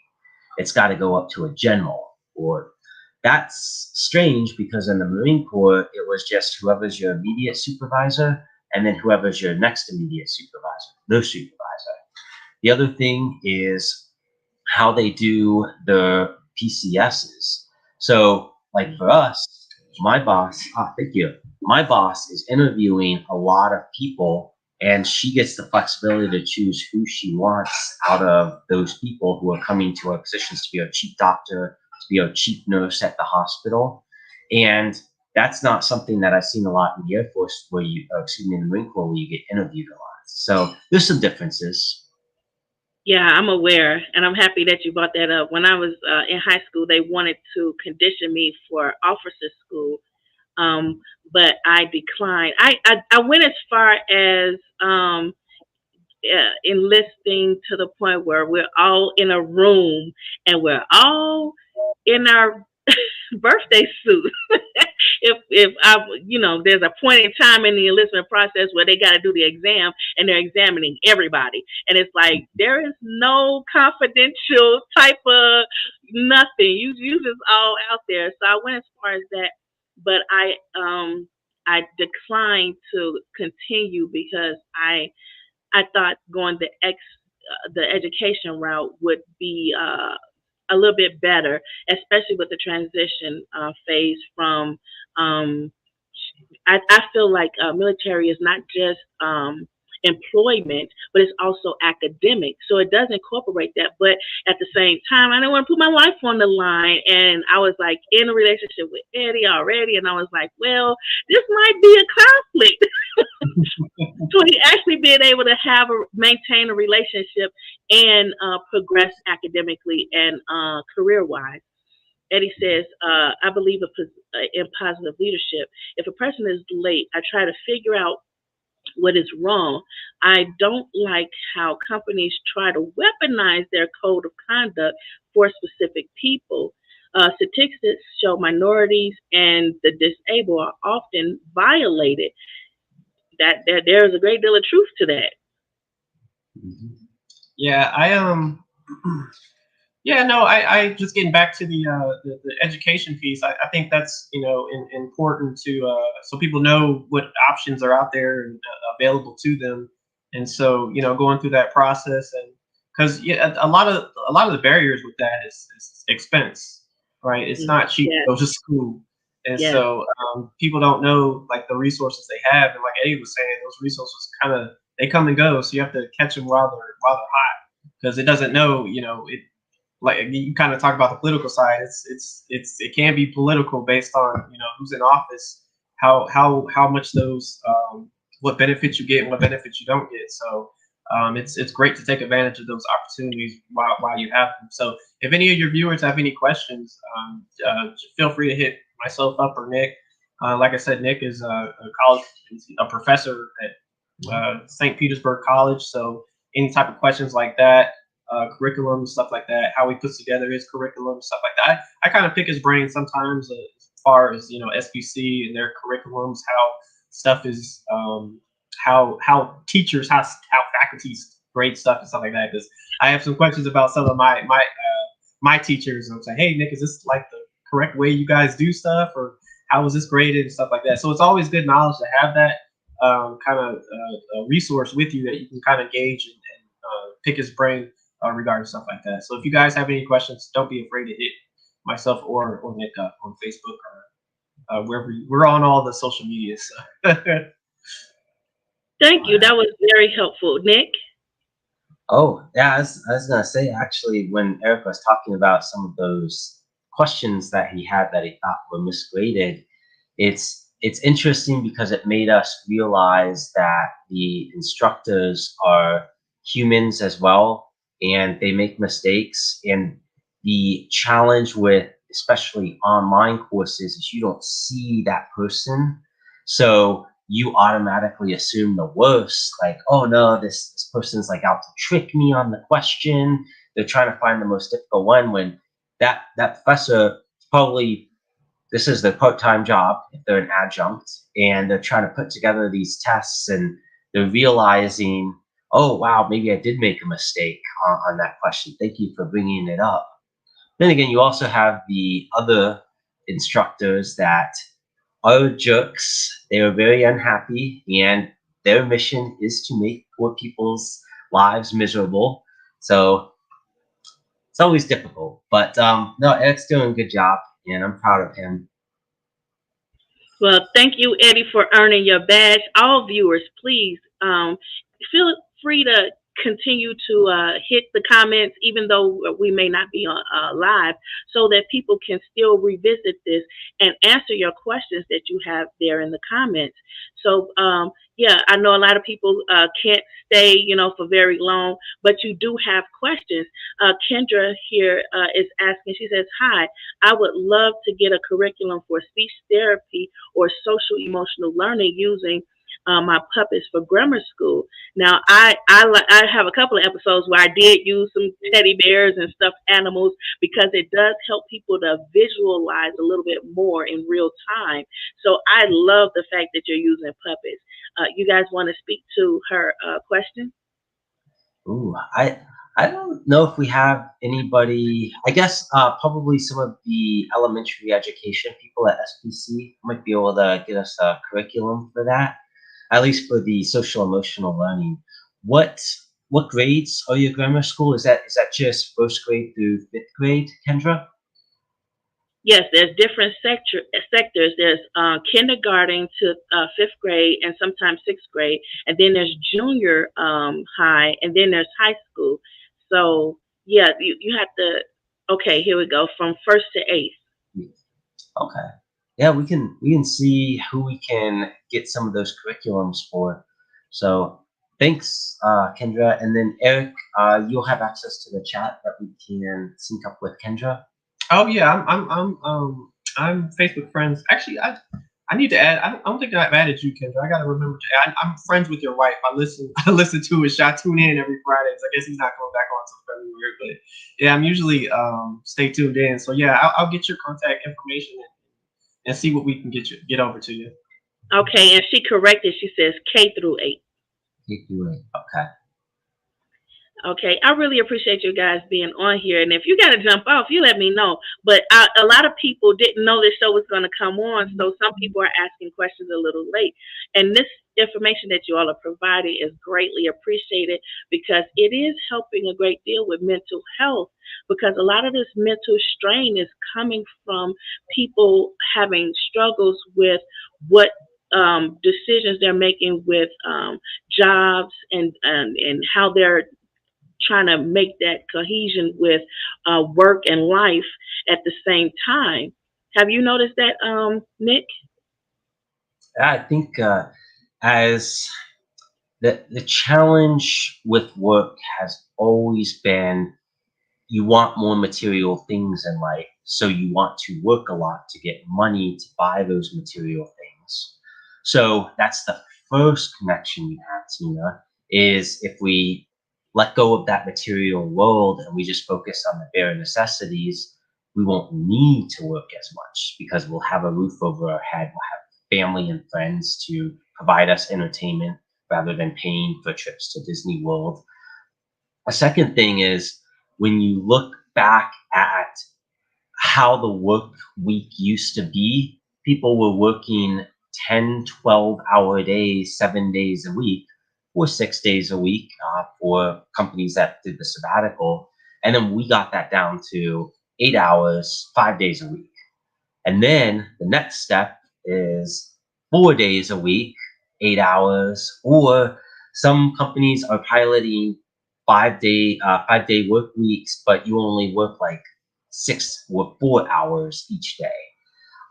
It's got to go up to a general. Or that's strange because in the Marine Corps, it was just whoever's your immediate supervisor and then whoever's your next immediate supervisor, no supervisor. The other thing is how they do the PCSs. So, like for us, my boss, thank you. My boss is interviewing a lot of people, and she gets the flexibility to choose who she wants out of those people who are coming to our positions to be our chief doctor, to be our chief nurse at the hospital. And that's not something that I've seen a lot in the Air Force, in the Marine Corps, where you get interviewed a lot. So there's some differences. Yeah, I'm aware, and I'm happy that you brought that up. When I was in high school, they wanted to condition me for officer school, um, but I declined. I went as far as enlisting to the point where we're all in a room and we're all in our birthday suit. If I, there's a point in time in the enlistment process where they got to do the exam and they're examining everybody, and it's like there is no confidential type of nothing. You just all out there. So I went as far as that, but I declined to continue because I thought going the education route would be a little bit better, especially with the transition phase from. Um, I feel like military is not just employment, but it's also academic. So it does incorporate that. But at the same time, I didn't want to put my life on the line. And I was like in a relationship with Eddie already. And I was like, well, this might be a conflict. So he actually being able to maintain a relationship and progress academically and career wise. Eddie says, I believe in positive leadership. If a person is late, I try to figure out what is wrong. I don't like how companies try to weaponize their code of conduct for specific people. Statistics show minorities and the disabled are often violated. That there is a great deal of truth to that. Yeah, yeah, no, I just getting back to the education piece. I think that's important to so people know what options are out there and available to them, and so going through that process, and because a lot of the barriers with that is expense, right? It's not cheap to go to school, and so people don't know like the resources they have, and like Eddie was saying, those resources they come and go, so you have to catch them while they're hot, because it doesn't know it. Like you kind of talk about the political side, it can be political based on who's in office, how much those what benefits you get and what benefits you don't get. So it's great to take advantage of those opportunities while you have them. So if any of your viewers have any questions, feel free to hit myself up or Nick. Like I said, Nick is a professor at St. Petersburg College. So any type of questions like that, curriculum, stuff like that, how he puts together his curriculum, stuff like that. I kind of pick his brain sometimes as far as, SPC and their curriculums, how stuff is, how teachers, how faculties grade stuff and stuff like that. Because I have some questions about some of my teachers, and I'm saying, hey, Nick, is this like the correct way you guys do stuff, or how was this graded and stuff like that? So it's always good knowledge to have that kind of resource with you that you can kind of gauge and pick his brain regarding stuff like that. So if you guys have any questions, don't be afraid to hit myself or Nick up on Facebook or wherever we're on all the social media. So. Thank you. That was very helpful, Nick. Oh, yeah, I was gonna say, actually, when Eric was talking about some of those questions that he had that he thought were misgraded, it's interesting because it made us realize that the instructors are humans as well, and they make mistakes. And the challenge with especially online courses is you don't see that person, so you automatically assume the worst, like, oh no, this person's like out to trick me on the question. They're trying to find the most difficult one, when that professor probably, this is their part-time job if they're an adjunct, and they're trying to put together these tests, and they're realizing, oh wow, maybe I did make a mistake on that question. Thank you for bringing it up. Then again, you also have the other instructors that are jerks. They are very unhappy, and their mission is to make poor people's lives miserable. So it's always difficult. But no, Ed's doing a good job, and I'm proud of him. Well, thank you, Eddie, for earning your badge. All viewers, please feel free to continue to hit the comments, even though we may not be on live, so that people can still revisit this and answer your questions that you have there in the comments. So, yeah, I know a lot of people can't stay, for very long, but you do have questions. Kendra here is asking, she says, hi, I would love to get a curriculum for speech therapy or social emotional learning using my puppets for grammar school. Now, I have a couple of episodes where I did use some teddy bears and stuffed animals because it does help people to visualize a little bit more in real time. So I love the fact that you're using puppets. You guys want to speak to her question? Ooh, I don't know if we have anybody. I guess probably some of the elementary education people at SPC might be able to get us a curriculum for that, at least for the social emotional learning. What grades are your grammar school? Is that just first grade through fifth grade, Kendra? Yes, there's different sectors. There's kindergarten to fifth grade and sometimes sixth grade. And then there's junior high, and then there's high school. So, yeah, you have to, okay, here we go, from first to eighth. Okay. Yeah, we can see who we can get some of those curriculums for. So thanks, Kendra. And then Eric, you'll have access to the chat that we can sync up with Kendra. Oh yeah, I'm Facebook friends. Actually, I need to add. I don't think I've added you, Kendra. I gotta remember to add. I'm friends with your wife. I listen to his shot. Tune in every Friday. So I guess he's not going back on until February. But yeah, I'm usually stay tuned in. So yeah, I'll get your contact information and see what we can get over to you. Okay, and she corrected. She says K through 8. K through 8. Okay. Okay, I really appreciate you guys being on here. And if you got to jump off, you let me know. But a lot of people didn't know this show was going to come on, so some people are asking questions a little late. And this information that you all are providing is greatly appreciated because it is helping a great deal with mental health, because a lot of this mental strain is coming from people having struggles with what decisions they're making with jobs and how they're trying to make that cohesion with work and life at the same time. Have you noticed that, Nick? I think as the challenge with work has always been, you want more material things in life, so you want to work a lot to get money to buy those material things. So that's the first connection you have, Tina, is if we let go of that material world and we just focus on the bare necessities, we won't need to work as much because we'll have a roof over our head. We'll have family and friends to provide us entertainment rather than paying for trips to Disney World. A second thing is when you look back at how the work week used to be, people were working 10, 12-hour days, 7 days a week, or 6 days a week for companies that did the sabbatical. And then we got that down to 8 hours, 5 days a week. And then the next step is 4 days a week, 8 hours, or some companies are piloting 5-day work weeks, but you only work like 6 or 4 hours each day.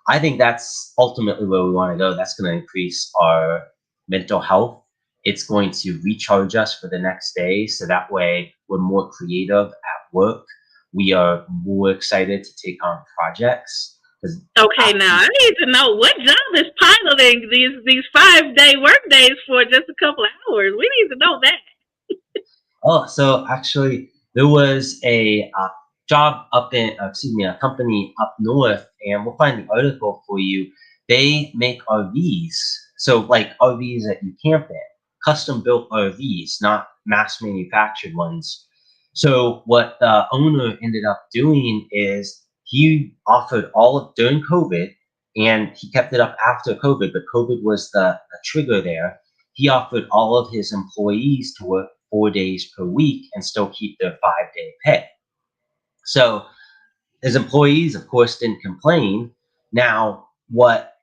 I think that's ultimately where we want to go. That's going to increase our mental health. It's going to recharge us for the next day. So that way we're more creative at work. We are more excited to take on projects. Okay, now I need to know what job is piloting these 5-day work days for just a couple of hours. We need to know that. Oh, so actually there was a job a company up north, and we'll find the article for you. They make RVs. So like RVs that you camp in, custom built RVs, not mass manufactured ones. So what the owner ended up doing is he offered during COVID, and he kept it up after COVID, but COVID was the trigger there. He offered all of his employees to work 4 days per week and still keep their 5-day pay. So his employees, of course, didn't complain. Now, what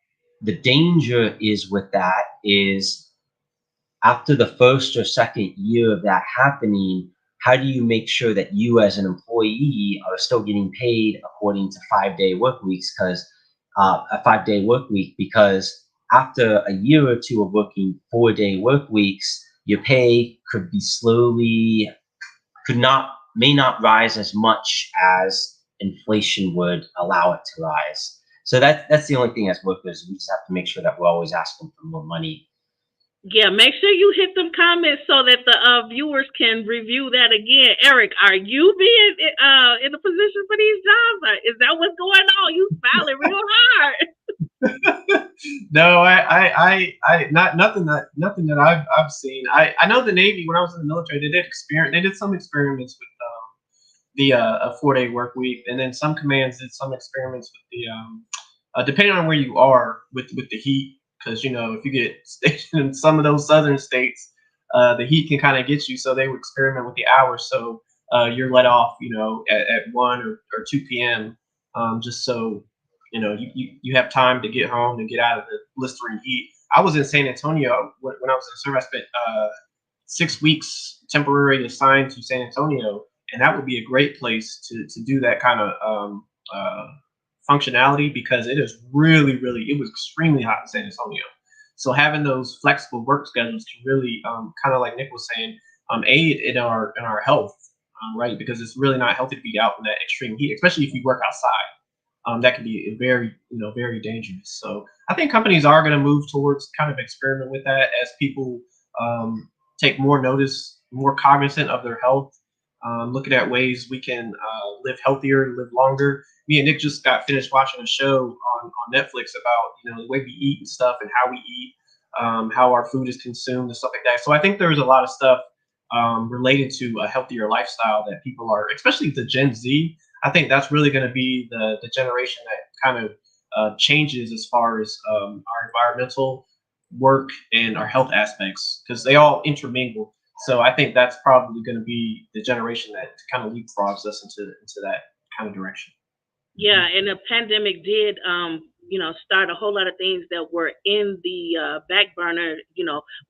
the danger is with that is after the first or second year of that happening, how do you make sure that you as an employee are still getting paid according to 5-day work weeks? Because a 5-day work week, because after a year or two of working 4-day work weeks, your pay may not rise as much as inflation would allow it to rise. So that's the only thing as workers, we just have to make sure that we're always asking for more money. Yeah, make sure you hit them comments so that the viewers can review that again. Eric, are you being in a position for these jobs? Is that what's going on? You smiling real hard. No, I nothing that I've seen. I know the Navy, when I was in the military, they did some experiments with the a 4-day work week, and then some commands did some experiments with the depending on where you are with the heat. Because, if you get stationed in some of those southern states, the heat can kind of get you. So they would experiment with the hours. So you're let off, at 1 or 2 p.m. Just so, you have time to get home and get out of the blistering heat. I was in San Antonio when I was in service. I spent 6 weeks temporarily assigned to San Antonio. And that would be a great place to do that kind of functionality, because it is it was extremely hot in San Antonio. So having those flexible work schedules can really kind of like Nick was saying, aid in our health, right? Because it's really not healthy to be out in that extreme heat, especially if you work outside. That can be very dangerous. So I think companies are going to move towards kind of experiment with that as people take more notice, more cognizant of their health, looking at ways we can live healthier, live longer. Me and Nick just got finished watching a show on Netflix about the way we eat and stuff, and how we eat, how our food is consumed and stuff like that. So I think there's a lot of stuff related to a healthier lifestyle that people are, especially the Gen Z. I think that's really going to be the generation that kind of changes as far as our environmental work and our health aspects, because they all intermingle. So I think that's probably going to be the generation that kind of leapfrogs us into that kind of direction. Yeah, and the pandemic did, start a whole lot of things that were in the back burner,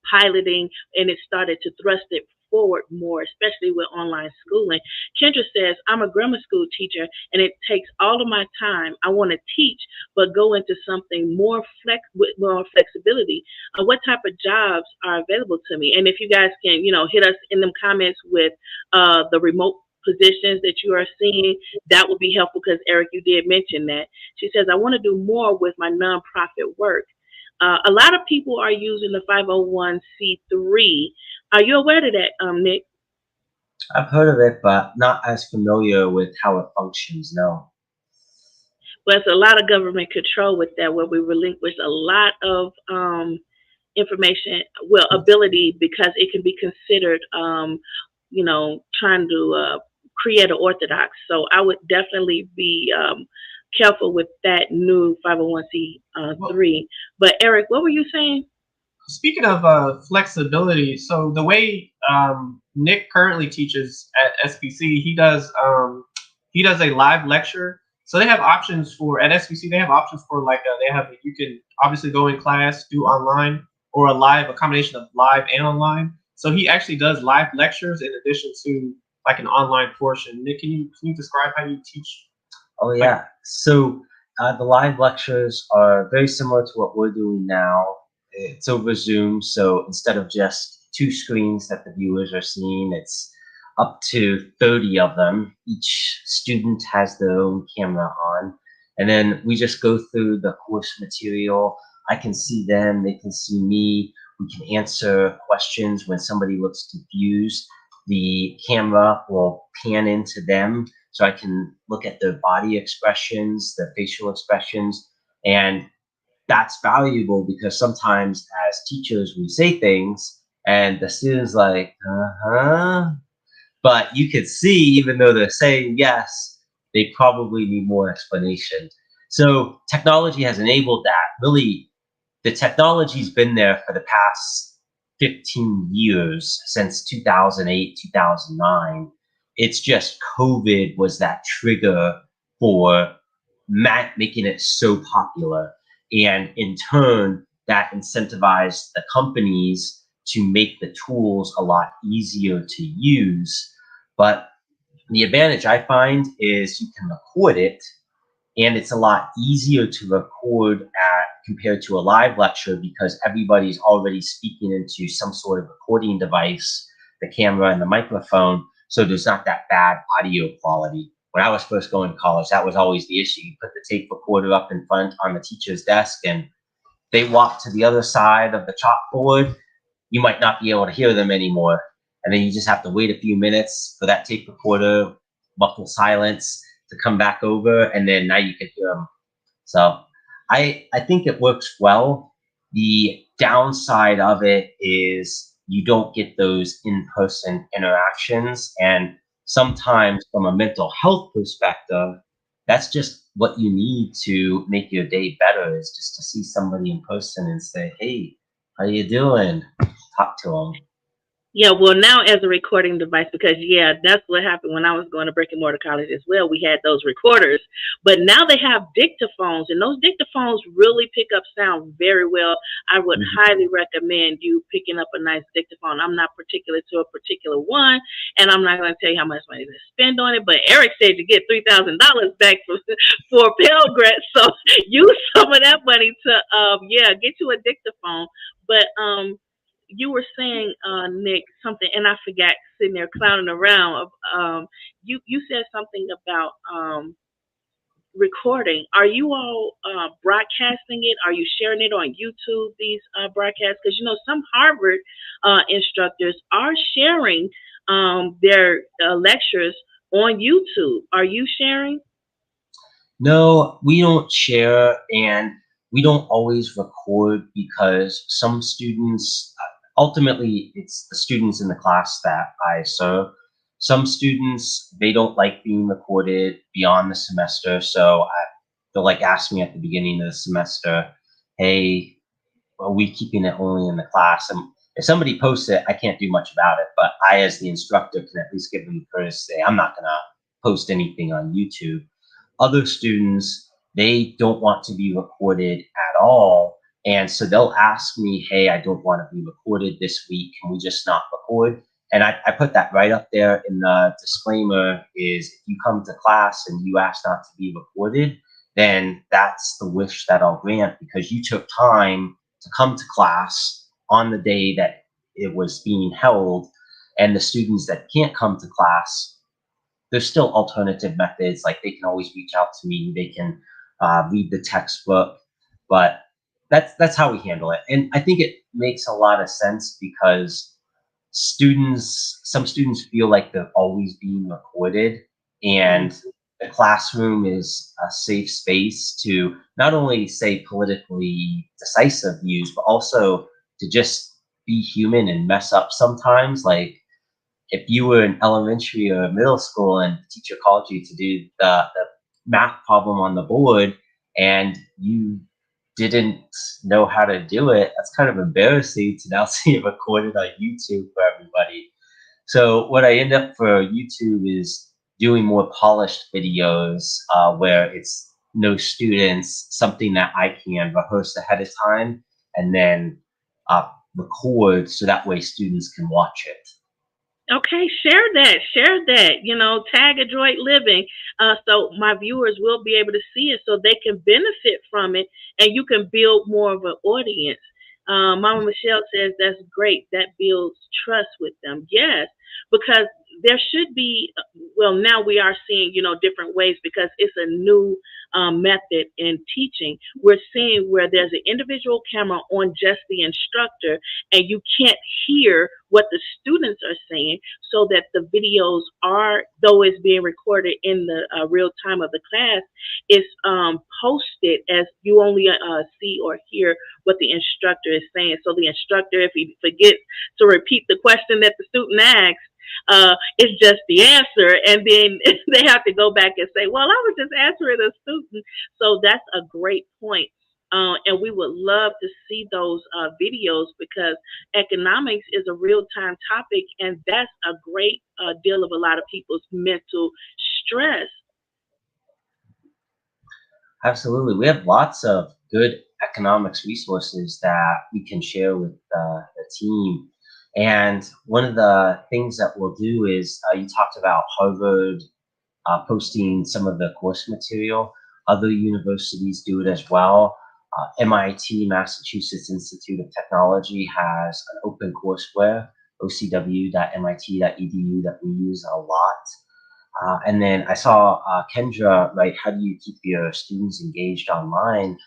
piloting, and it started to thrust it forward more, especially with online schooling. Kendra says, I'm a grammar school teacher, and it takes all of my time. I want to teach, but go into something with more flexibility. What type of jobs are available to me? And if you guys can, hit us in them comments with the remote positions that you are seeing, that would be helpful, because Eric, you did mention that. She says, I want to do more with my nonprofit work. A lot of people are using the 501c3. Are you aware of that, Nick? I've heard of it, but not as familiar with how it functions. No. But it's a lot of government control with that, where we relinquish a lot of information, well, ability, because it can be considered, trying to create an orthodox. So I would definitely be careful with that new 501c3. But Eric, what were you saying? Speaking of flexibility, so the way Nick currently teaches at SPC, he does a live lecture. So they have options for at SPC. They have options for like they have you can obviously go in class, do online, or a combination of live and online. So he actually does live lectures in addition to like an online portion. Nick, can you describe how you teach? Oh Like, yeah. So the live lectures are very similar to what we're doing now. It's over Zoom, so instead of just two screens that the viewers are seeing, it's up to 30 of them. Each student has their own camera on, and then we just go through the course material. I can see them, they can see me. We can answer questions when somebody looks confused. The camera will pan into them so I can look at their body expressions, their facial expressions, and that's valuable because sometimes as teachers we say things and the students like, uh-huh, but you could see even though they're saying yes, they probably need more explanation. So technology has enabled that. Really, the technology's been there for the past 15 years, since 2008, 2009. It's just COVID was that trigger for making it so popular. And in turn, that incentivized the companies to make the tools a lot easier to use. But the advantage I find is you can record it, and it's a lot easier to record at compared to a live lecture because everybody's already speaking into some sort of recording device, the camera and the microphone, so there's not that bad audio quality. When I was first going to college, that was always the issue. You put the tape recorder up in front on the teacher's desk and they walk to the other side of the chalkboard, you might not be able to hear them anymore. And then you just have to wait a few minutes for that tape recorder, muffled silence to come back over, and then now you can hear them. So I think it works well. The downside of it is you don't get those in-person interactions. And sometimes from a mental health perspective, that's just what you need to make your day better, is just to see somebody in person and say, hey, how you doing? Talk to them. Yeah, well, now as a recording device, because yeah, that's what happened when I was going to brick and mortar college as well. We had those recorders, but now they have dictaphones, and those dictaphones really pick up sound very well. I would highly recommend you picking up a nice dictaphone. I'm not particular to a particular one, and I'm not going to tell you how much money to spend on it. But Eric said you get $3,000 back for Pell Grant, so use some of that money to get you a dictaphone. But you were saying, Nick, something, and I forgot, sitting there clowning around. You said something about recording. Are you all broadcasting it? Are you sharing it on YouTube? These broadcasts, because some Harvard instructors are sharing their lectures on YouTube. Are you sharing? No, we don't share, and we don't always record because some students, ultimately, it's the students in the class that I serve. Some students, they don't like being recorded beyond the semester, so they'll like ask me at the beginning of the semester, hey, are we keeping it only in the class? And if somebody posts it, I can't do much about it, but I, as the instructor, can at least give them the courtesy to say, I'm not going to post anything on YouTube. Other students, they don't want to be recorded at all. And so they'll ask me, hey, I don't want to be recorded this week. Can we just not record? And I put that right up there in the disclaimer is if you come to class and you ask not to be recorded, then that's the wish that I'll grant because you took time to come to class on the day that it was being held. And the students that can't come to class, there's still alternative methods. Like they can always reach out to me. They can read the textbook, but that's how we handle it. And I think it makes a lot of sense because some students feel like they're always being recorded, and the classroom is a safe space to not only say politically decisive views, but also to just be human and mess up sometimes. Like, if you were in elementary or middle school and the teacher called you to do the math problem on the board and you didn't know how to do it, that's kind of embarrassing to now see it recorded on YouTube for everybody. So what I end up for YouTube is doing more polished videos where it's no students, something that I can rehearse ahead of time and then record so that way students can watch it. Okay, share that. Share that. Tag Adroit Living, so my viewers will be able to see it, so they can benefit from it, and you can build more of an audience. Mama Michelle says that's great. That builds trust with them. Yes, because there should be. Well, now we are seeing different ways because it's a new method in teaching. We're seeing where there's an individual camera on just the instructor, and you can't hear what the students are saying, so that the videos are, though it's being recorded in the real time of the class, it's posted as you only see or hear what the instructor is saying. So the instructor, if he forgets to repeat the question that the student asks, it's just the answer, and then they have to go back and say, well, I was just answering a student. So that's a great point. And we would love to see those videos, because economics is a real time topic, and that's a great deal of a lot of people's mental stress. Absolutely. We have lots of good economics resources that we can share with the team. And one of the things that we'll do is you talked about Harvard posting some of the course material. Other universities do it as well. MIT, Massachusetts Institute of Technology, has an open courseware, ocw.mit.edu, that we use a lot. And then I saw Kendra, right, how do you keep your students engaged online?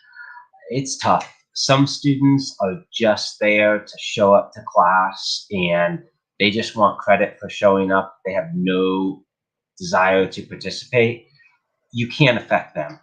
It's tough. Some students are just there to show up to class and they just want credit for showing up. They have no desire to participate. You can't affect them.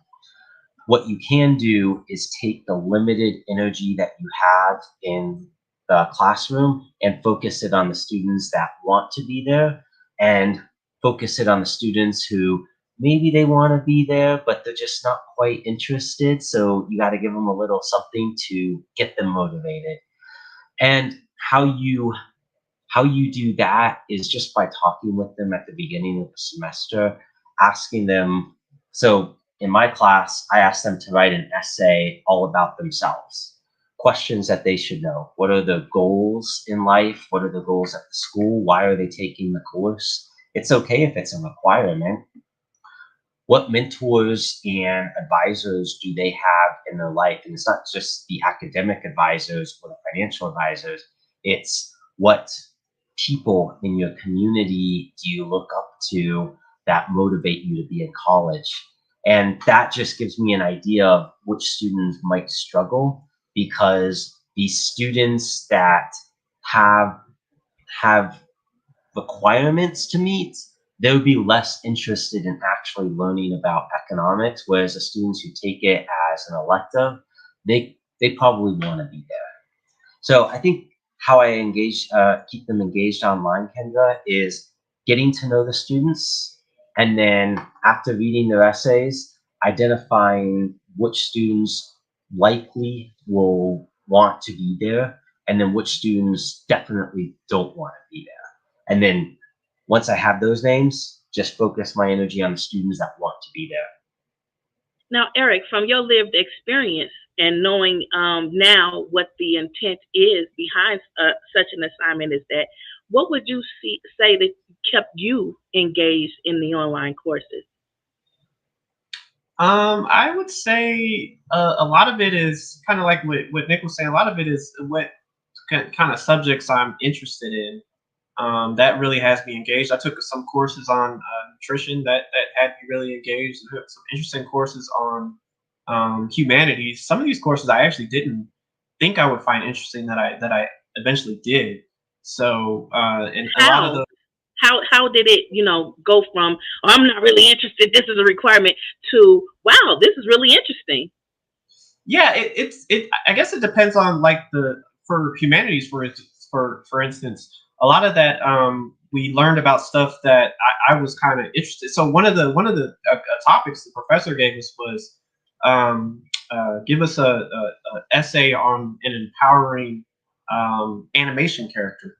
What you can do is take the limited energy that you have in the classroom and focus it on the students that want to be there, and focus it on the students who maybe they want to be there, but they're just not quite interested. So you got to give them a little something to get them motivated. And how you do that is just by talking with them at the beginning of the semester, asking them. So in my class, I asked them to write an essay all about themselves, questions that they should know. What are the goals in life? What are the goals at the school? Why are they taking the course? It's okay if it's a requirement. What mentors and advisors do they have in their life? And it's not just the academic advisors or the financial advisors. It's what people in your community do you look up to that motivate you to be in college? And that just gives me an idea of which students might struggle, because these students that have requirements to meet, they would be less interested in actually learning about economics, whereas the students who take it as an elective, they probably want to be there. So I think how I keep them engaged online, Kendra, is getting to know the students, and then after reading their essays, identifying which students likely will want to be there, and then which students definitely don't want to be there. And then once I have those names, just focus my energy on the students that want to be there. Now, Eric, from your lived experience and knowing now what the intent is behind such an assignment as that, what would you say that kept you engaged in the online courses? I would say a lot of it is kind of like what Nick was saying. A lot of it is what kind of subjects I'm interested in. That really has me engaged. I took some courses on nutrition that had me really engaged. I took some interesting courses on humanities. Some of these courses I actually didn't think I would find interesting that I eventually did. So and a lot of How? the How did it, go from, oh, I'm not really interested, this is a requirement, to, wow, this is really interesting. yeah, it I guess it depends on like the for humanities for instance, a lot of that we learned about stuff that I was kind of interested. So one of the topics the professor gave us was give us a essay on an empowering animation character.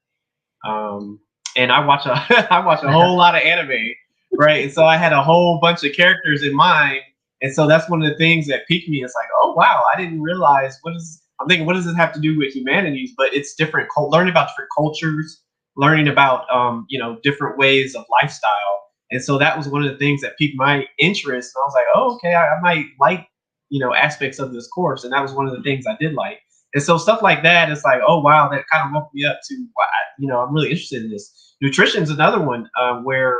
Um, and I watch a I watch a whole lot of anime, right? And so I had a whole bunch of characters in mind, and so that's one of the things that piqued me. It's like, oh wow, I didn't realize what is. I'm thinking, what does this have to do with humanities? But it's different. Learning about different cultures, learning about different ways of lifestyle, and so that was one of the things that piqued my interest. And I was like, oh okay, I might like aspects of this course, and that was one of the things I did like. And so stuff like that, it's like, oh wow, that kind of woke me up to, I'm really interested in this. Nutrition is another one where,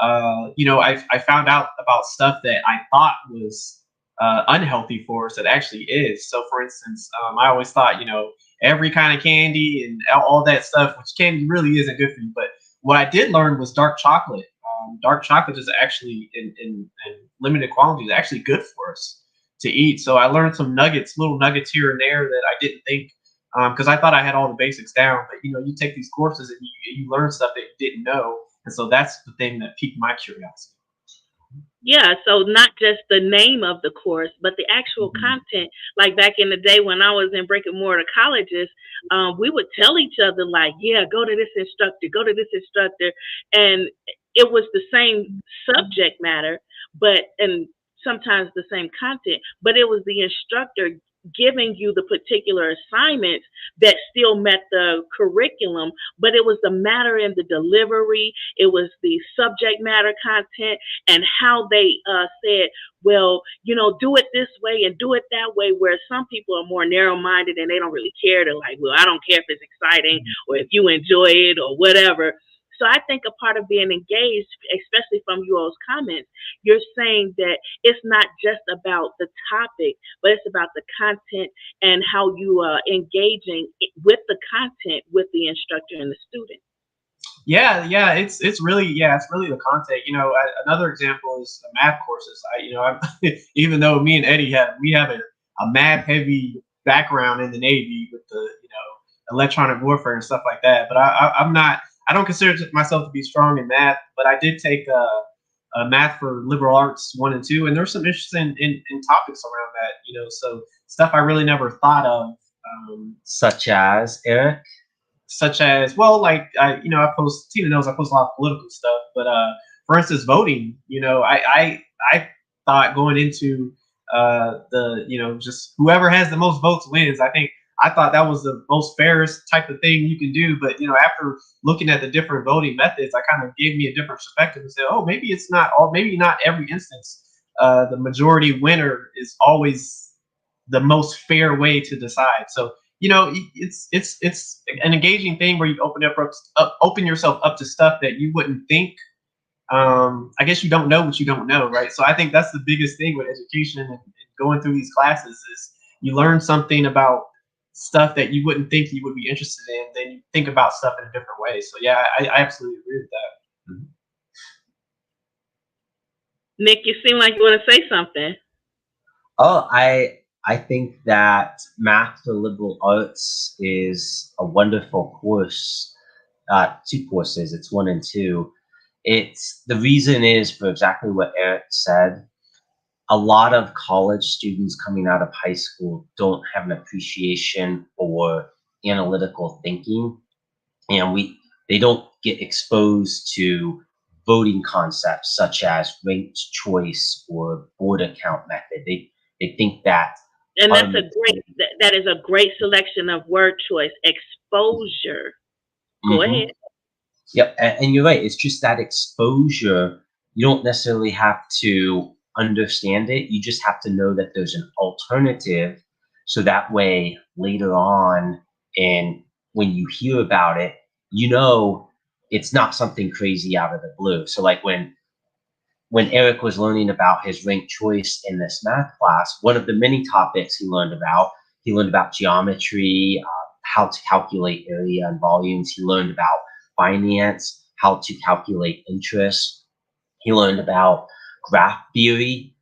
I found out about stuff that I thought was unhealthy for us that actually is. So for instance, I always thought, every kind of candy and all that stuff, which candy really isn't good for you. But what I did learn was dark chocolate. Dark chocolate is actually in limited quantities actually good for us to eat. So I learned some nuggets, little nuggets here and there that I didn't think, because I thought I had all the basics down. But you take these courses and you learn stuff that you didn't know, and so that's the thing that piqued my curiosity. Yeah, so not just the name of the course, but the actual Mhm. content. Like back in the day when I was in brick and mortar colleges, we would tell each other like, "Yeah, go to this instructor, go to this instructor," and it was the same subject matter, but and sometimes the same content, but it was the instructor giving you the particular assignments that still met the curriculum, but it was the matter in the delivery, it was the subject matter content, and how they said, well, do it this way and do it that way, where some people are more narrow minded and they don't really care. They're like, well, I don't care if it's exciting or if you enjoy it or whatever. So I think a part of being engaged, especially from you all's comments, you're saying that it's not just about the topic, but it's about the content and how you are engaging with the content with the instructor and the student. Yeah, it's really the content. Another example is math courses. I'm, even though me and Eddie have a math heavy background in the Navy with the electronic warfare and stuff like that. But I'm not. I don't consider myself to be strong in math, but I did take math for liberal arts 1 and 2, and there's some interesting in topics around that. So stuff I really never thought of. Such as Eric. Such as, well, like I post. Tina knows I post a lot of political stuff, but for instance, voting. I thought going into the just whoever has the most votes wins. I thought that was the most fairest type of thing you can do. But after looking at the different voting methods, I kind of gave me a different perspective and said, oh, maybe it's not all. Maybe not every instance. The majority winner is always the most fair way to decide. So it's an engaging thing where you open yourself up to stuff that you wouldn't think. I guess you don't know what you don't know, right? So I think that's the biggest thing with education and going through these classes is you learn something about stuff that you wouldn't think you would be interested in. Then you think about stuff in a different way. So yeah, I absolutely agree with that. Mhm. Nick, you seem like you want to say something. Oh, I think that Math for Liberal Arts is a wonderful course. Two courses. It's 1 and 2. It's the reason is for exactly what Eric said. A lot of college students coming out of high school don't have an appreciation for analytical thinking, and they don't get exposed to voting concepts such as ranked choice or board account method. They think that And our that's a great, that is a great selection of word choice. Exposure. Go Mhm. ahead. Yep, and you're right. It's just that exposure. You don't necessarily have to understand it. You just have to know that there's an alternative, so that way later on, and when you hear about it, it's not something crazy out of the blue. So like when Eric was learning about his ranked choice in this math class, one of the many topics he learned about geometry, how to calculate area and volumes. He learned about finance, how to calculate interest. He learned about graph theory.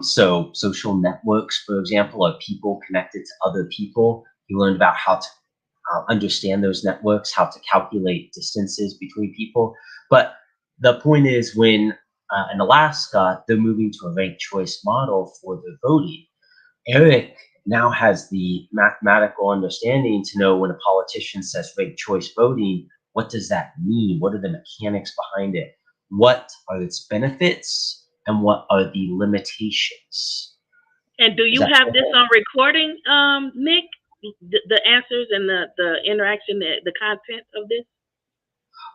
So social networks, for example, are people connected to other people. He learned about how to understand those networks, how to calculate distances between people. But the point is, when in Alaska, they're moving to a ranked choice model for their voting. Eric now has the mathematical understanding to know when a politician says ranked choice voting, what does that mean? What are the mechanics behind it? What are its benefits and what are the limitations? And do you have this on recording, Nick? The answers and the interaction, the content of this?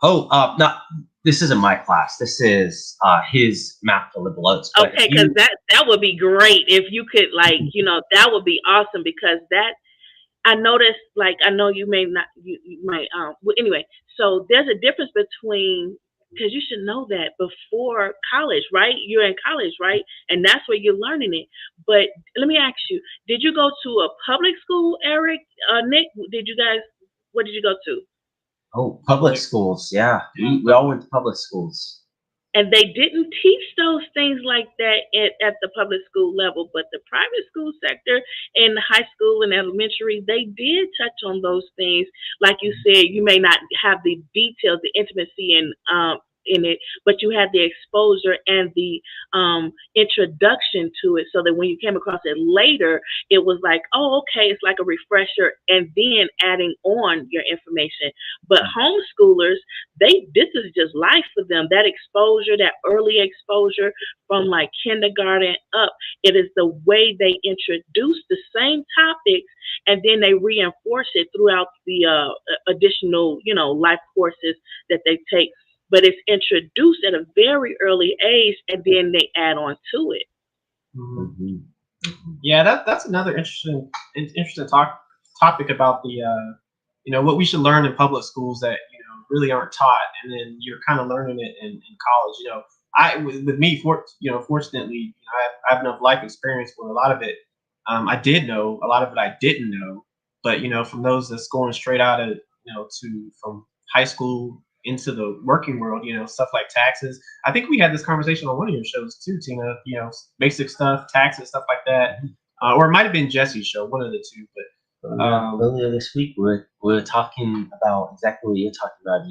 Oh, not this isn't my class. This is his math for liberal arts. Okay, because that would be great if you could, like, that would be awesome, because that I noticed, like, I know you may not, you might, well, anyway, so there's a difference between, because you should know that before college, right? You're in college, right? And that's where you're learning it. But let me ask you, did you go to a public school, Eric, Nick? What did you go to? Oh, public schools, yeah. We all went to public schools. And they didn't teach those things like that at the public school level, but the private school sector in high school and elementary, they did touch on those things. Like you said, you may not have the details, the intimacy in it, but you had the exposure and the introduction to it, so that when you came across it later, it was like, oh, okay, it's like a refresher, and then adding on your information. But homeschoolers, this is just life for them. That exposure, that early exposure from like kindergarten up, it is the way they introduce the same topics, and then they reinforce it throughout the additional, life courses that they take. But it's introduced at a very early age, and then they add on to it. Mm-hmm. Yeah, that's another interesting topic about the what we should learn in public schools that really aren't taught, and then you're kind of learning it in college. With me, fortunately, I have enough life experience where a lot of it I did know, a lot of it I didn't know. But from those that's going straight out of from high school into the working world, stuff like taxes. I think we had this conversation on one of your shows too, Tina. Basic stuff, taxes, stuff like that, or it might have been Jesse's show, one of the two. But earlier this week, we're talking about exactly what you're talking about,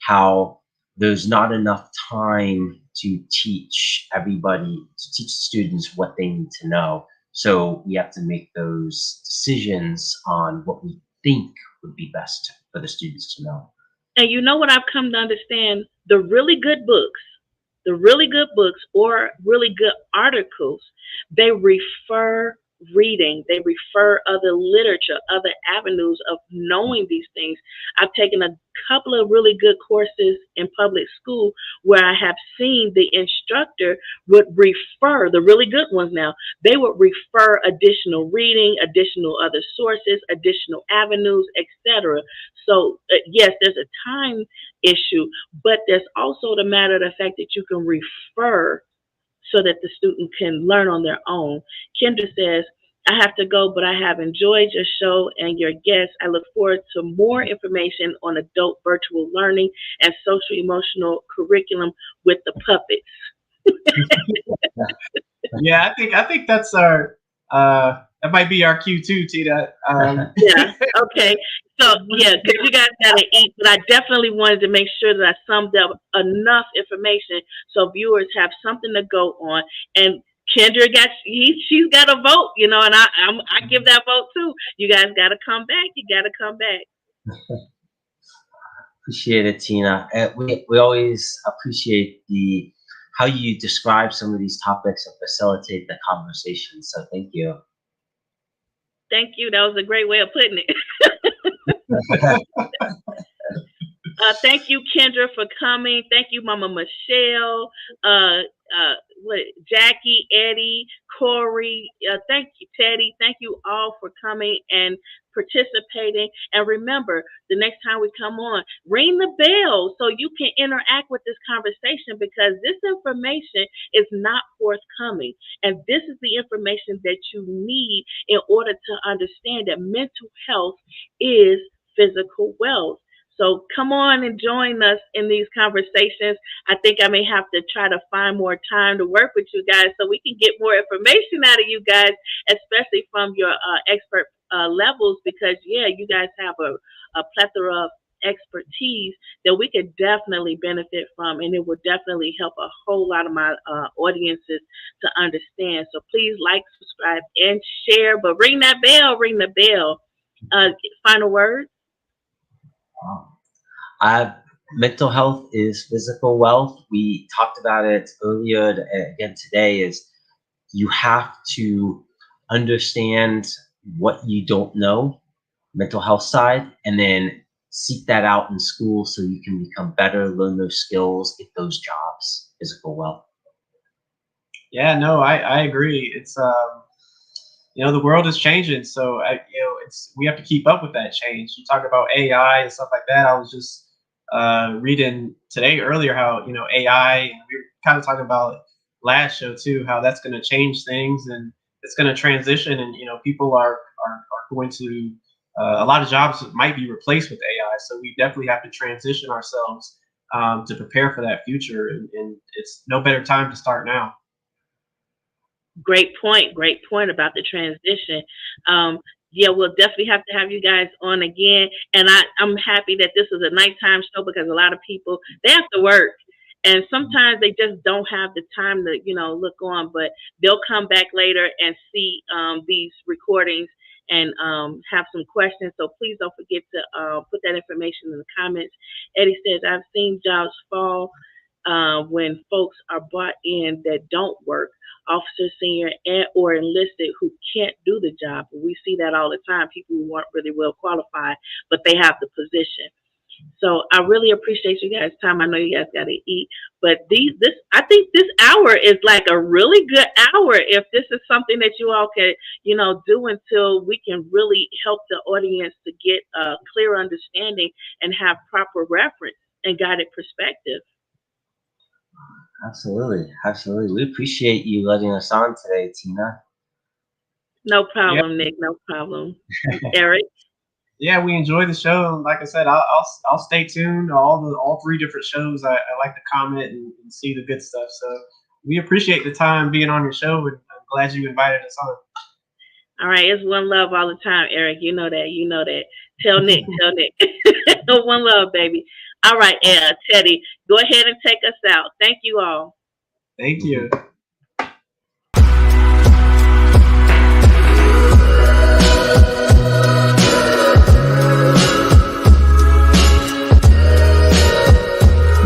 how there's not enough time to teach students what they need to know. So we have to make those decisions on what we think would be best for the students to know. And you know what I've come to understand? The really good books or really good articles, they refer reading, they refer other literature, other avenues of knowing these things. I've taken a couple of really good courses in public school where I have seen the instructor would refer, the really good ones now, they would refer additional reading, additional other sources, additional avenues, etc. So yes, there's a time issue, but there's also the matter of the fact that you can refer so that the student can learn on their own. Kendra says, I have to go, but I have enjoyed your show and your guests. I look forward to more information on adult virtual learning and social emotional curriculum with the puppets. Yeah, I think that's our that might be our cue too, Tina. Yeah. Okay. So yeah, because you guys gotta eat, but I definitely wanted to make sure that I summed up enough information so viewers have something to go on. And Kendra she's got a vote, and I give that vote too. You guys gotta come back. You gotta come back. Appreciate it, Tina. We always appreciate how you describe some of these topics and facilitate the conversation. So thank you. Thank you. That was a great way of putting it. Thank you, Kendra, for coming. Thank you, Mama Michelle, Jackie, Eddie, Corey. Thank you, Teddy. Thank you all for coming and participating. And remember, the next time we come on, ring the bell so you can interact with this conversation, because this information is not forthcoming. And this is the information that you need in order to understand that mental health is physical wealth. So come on and join us in these conversations. I think I may have to try to find more time to work with you guys so we can get more information out of you guys, especially from your expert levels, because, yeah, you guys have a plethora of expertise that we could definitely benefit from, and it will definitely help a whole lot of my audiences to understand. So please like, subscribe, and share, but ring that bell, ring the bell. Final words? Mental health is physical wealth. We talked about it earlier. Again today is you have to understand what you don't know, mental health side, and then seek that out in school so you can become better, learn those skills, get those jobs. Physical wealth. Yeah, no, I agree. It's the world is changing, so we have to keep up with that change. You talk about AI and stuff like that. I was just reading today earlier how AI, and we were kind of talking about it last show too, how that's going to change things and it's going to transition, and people are going to a lot of jobs might be replaced with AI. So we definitely have to transition ourselves to prepare for that future, and it's no better time to start now. Great point about the transition. Yeah, we'll definitely have to have you guys on again. And I'm happy that this is a nighttime show, because a lot of people, they have to work. And sometimes they just don't have the time to, look on, but they'll come back later and see these recordings and have some questions. So please don't forget to put that information in the comments. Eddie says, I've seen jobs fall when folks are brought in that don't work. Officer, senior, or enlisted who can't do the job. We see that all the time. People who aren't really well qualified, but they have the position. So I really appreciate you guys' time. I know you guys got to eat, but I think this hour is like a really good hour. If this is something that you all can, do until we can really help the audience to get a clear understanding and have proper reference and guided perspective. Absolutely. We appreciate you letting us on today, Tina. No problem, Nick. No problem. Eric? Yeah, we enjoy the show. Like I said, I'll stay tuned to all three different shows. I like to comment and see the good stuff. So we appreciate the time being on your show, and I'm glad you invited us on. All right, it's one love all the time, Eric. You know that. Tell Nick. One love, baby. All right, Teddy, go ahead and take us out. Thank you all. Thank you.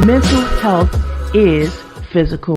Mental health is physical